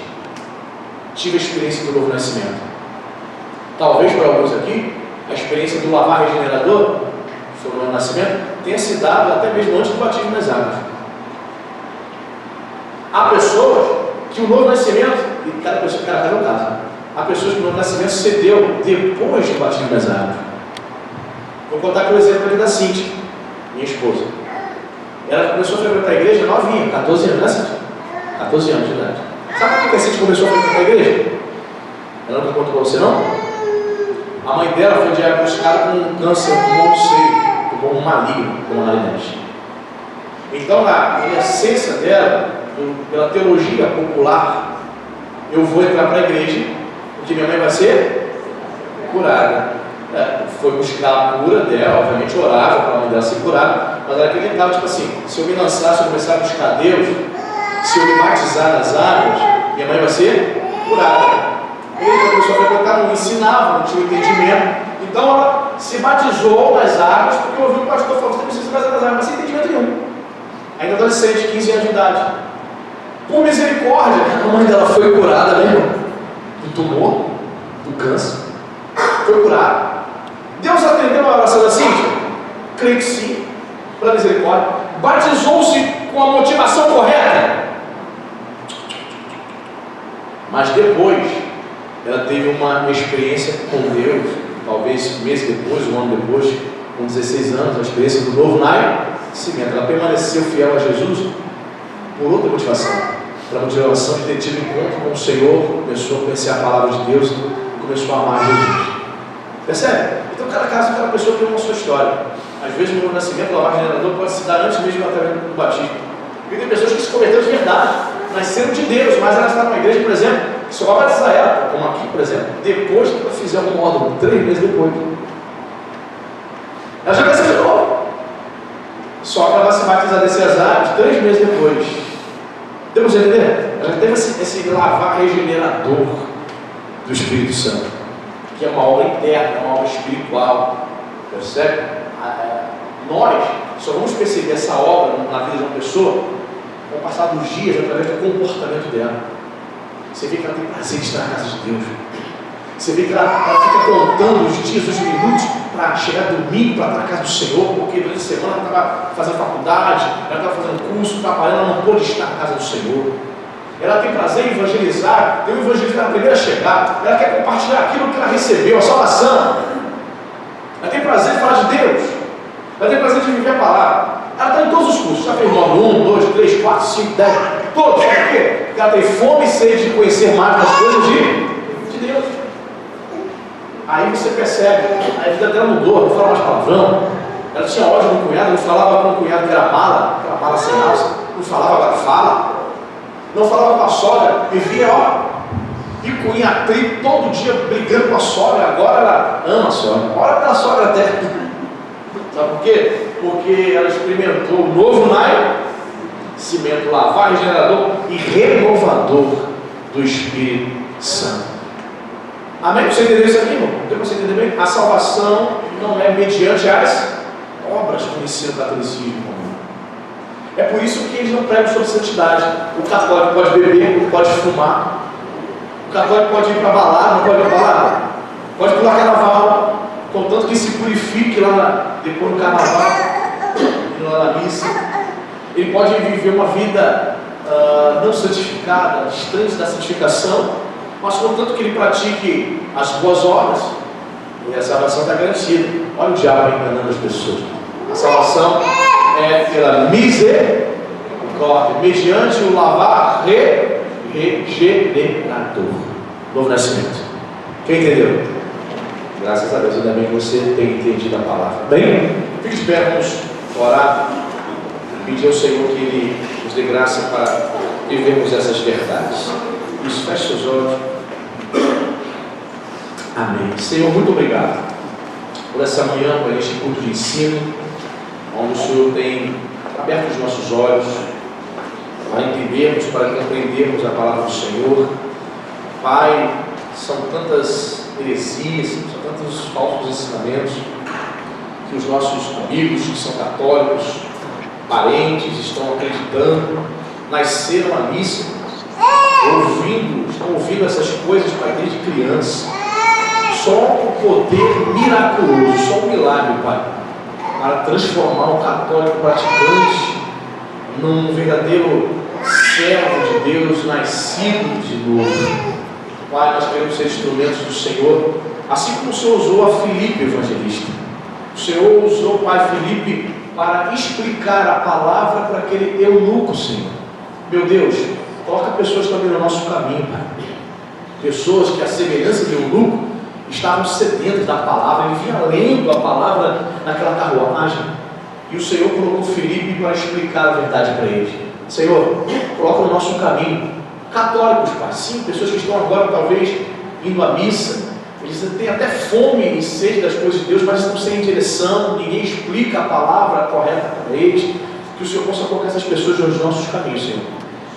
tive a experiência do novo nascimento? Talvez para alguns aqui, a experiência do lavar regenerador, que foi o novo nascimento, tenha se dado até mesmo antes do batismo nas águas. Há pessoas que o novo nascimento, e cada pessoa, cada no caso, há pessoas que o novo nascimento se deu depois do batismo nas águas. Vou contar aqui o exemplo aqui da Cíntia, minha esposa. Ela começou a frequentar a igreja novinha, 14 anos, né, Cíntia? 14 anos de idade. Sabe por que a Cíntia começou a frequentar a igreja? Ela não contou para você, não? A mãe dela foi diagnosticada com um câncer, um tumor do seio, tumor maligno, como ela diz. Então, na essência dela, pela teologia popular, eu vou entrar para a igreja, porque minha mãe vai ser curada. Foi buscar a cura dela, obviamente orava para a mãe dela ser curada, mas ela acreditava, tipo assim, se eu me lançar, se eu começar a buscar Deus, se eu me batizar nas águas, minha mãe vai ser curada. E a pessoa frequentava, não ensinava, não tinha entendimento. Então ela se batizou nas águas, porque ouviu o pastor falando, você precisa se batizar nas águas, mas sem entendimento nenhum. Ainda adolescente, 15 anos de idade. Por misericórdia, a mãe dela foi curada, né, irmão? Do tumor, do câncer. Foi curada. Deus atendeu a oração da Cíntia? Creio que sim, pela misericórdia. Batizou-se com a motivação correta. Mas depois, ela teve uma experiência com Deus, talvez meses depois, um ano depois, com 16 anos, a experiência do novo nascimento. Ela permaneceu fiel a Jesus por outra motivação, pela motivação de ter tido encontro com o Senhor, começou a conhecer a palavra de Deus e começou a amar Jesus. Percebe? Então cada caso, cada pessoa tem uma sua história. Às vezes o novo nascimento, o lavagem generador pode se dar antes mesmo do batismo. E tem pessoas que se converteram de verdade, nasceram de Deus, mas elas estão numa igreja, por exemplo, que só vai batizar ela, como aqui, por exemplo, depois que ela fizer um módulo, 3 meses depois. Ela já nasceu de novo. Só que ela vai se batizar desses águas 3 meses depois. Temos a entender? Ela já teve esse lavar regenerador do Espírito Santo, que é uma obra interna, é uma obra espiritual. Percebe? Nós só vamos perceber essa obra na vida de uma pessoa com o passar dos dias, através do comportamento dela. Você vê que ela tem prazer de estar na casa de Deus. Você vê que ela fica contando os dias, os minutos para chegar domingo, para estar na casa do Senhor, porque durante a semana ela estava fazendo faculdade, ela estava fazendo curso, trabalhando, ela não pôde estar na casa do Senhor. Ela tem prazer em evangelizar, tem um evangelista na primeira chegada, ela quer compartilhar aquilo que ela recebeu, a salvação. Ela tem prazer de falar de Deus, ela tem prazer de viver a palavra. Ela está em todos os cursos, já fez módulo 1, 2, 3, 4, 5, 10, todos. Por quê? Porque ela tem fome e sede de conhecer mais das coisas de Deus. Aí você percebe, a vida dela mudou, não fala mais palavrão. Ela tinha ódio no cunhado, não falava com o cunhado que era mala sem alça, não falava, agora fala. Não falava com a sogra, vivia, pico em atrito todo dia brigando com a sogra, agora ela ama a sogra, ora pela sogra até. Sabe por quê? Porque ela experimentou o novo nascimento, lavar, regenerador e renovador do Espírito Santo. Amém? Você entendeu isso aqui, irmão? Deu para você entender bem? A salvação não é mediante as obras que ensina o catolicismo. É por isso que eles não pregam sobre santidade. O católico pode beber, pode fumar. O católico pode ir para balada, não pode ir para balada. Pode pular carnaval, contanto que se purifique lá depois do carnaval, lá na missa. Ele pode viver uma vida não santificada, distante da santificação, mas contanto que ele pratique as boas obras, e a salvação está garantida. Olha o diabo enganando as pessoas. A salvação é pela misericórdia, mediante o lavar regenerador. Novo nascimento. Quem entendeu? Graças a Deus, ainda bem que você tem entendido a palavra. Bem, fique de pé, vamos orar, pedir ao Senhor que Ele nos dê graça para vivermos essas verdades. Isso, feche seus olhos. Amém. Senhor, muito obrigado por essa manhã, por este culto de ensino, onde o Senhor tem aberto os nossos olhos para entendermos, para compreendermos a palavra do Senhor. Pai, são tantas heresias, são tantos falsos ensinamentos que os nossos amigos que são católicos, parentes, estão acreditando, nasceram ali, estão ouvindo essas coisas, Pai, desde criança. Só o poder miraculoso, só o milagre, Pai, para transformar o católico praticante num verdadeiro servo de Deus, nascido de novo. Pai, nós queremos ser instrumentos do Senhor, assim como o Senhor usou a Filipe, evangelista. O Senhor usou, Pai, Filipe para explicar a palavra para aquele eunuco, Senhor. Meu Deus, coloca pessoas também no nosso caminho, Pai. Pessoas que, a semelhança de eunuco, estavam sedentos da palavra, ele vinha lendo a palavra naquela carruagem, e o Senhor colocou Filipe para explicar a verdade para eles. Senhor, coloca no nosso caminho católicos, Pai, sim, pessoas que estão agora talvez indo à missa, eles têm até fome e sede das coisas de Deus, mas estão sem direção, ninguém explica a palavra correta para eles. Que o Senhor possa colocar essas pessoas nos nossos caminhos, Senhor,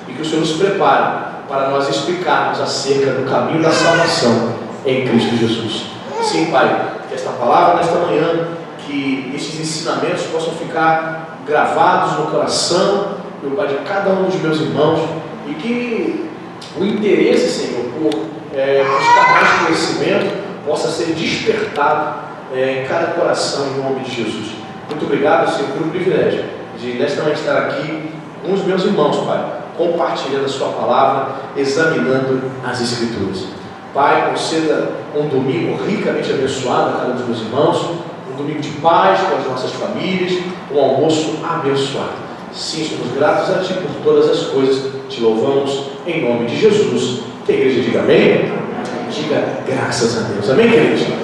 e que o Senhor nos prepare para nós explicarmos acerca do caminho da salvação em Cristo Jesus. Sim, Pai, que esta palavra nesta manhã, que esses ensinamentos possam ficar gravados no coração, meu Pai, de cada um dos meus irmãos, e que o interesse, Senhor, por buscar mais conhecimento possa ser despertado em cada coração, em nome de Jesus. Muito obrigado, Senhor, pelo privilégio de nesta manhã estar aqui com os meus irmãos, Pai, compartilhando a sua palavra, examinando as Escrituras. Pai, conceda um domingo ricamente abençoado a cada um dos meus irmãos, um domingo de paz com as nossas famílias, um almoço abençoado. Sim, somos gratos a Ti por todas as coisas, te louvamos em nome de Jesus. Que a igreja diga amém? Diga graças a Deus. Amém, queridos?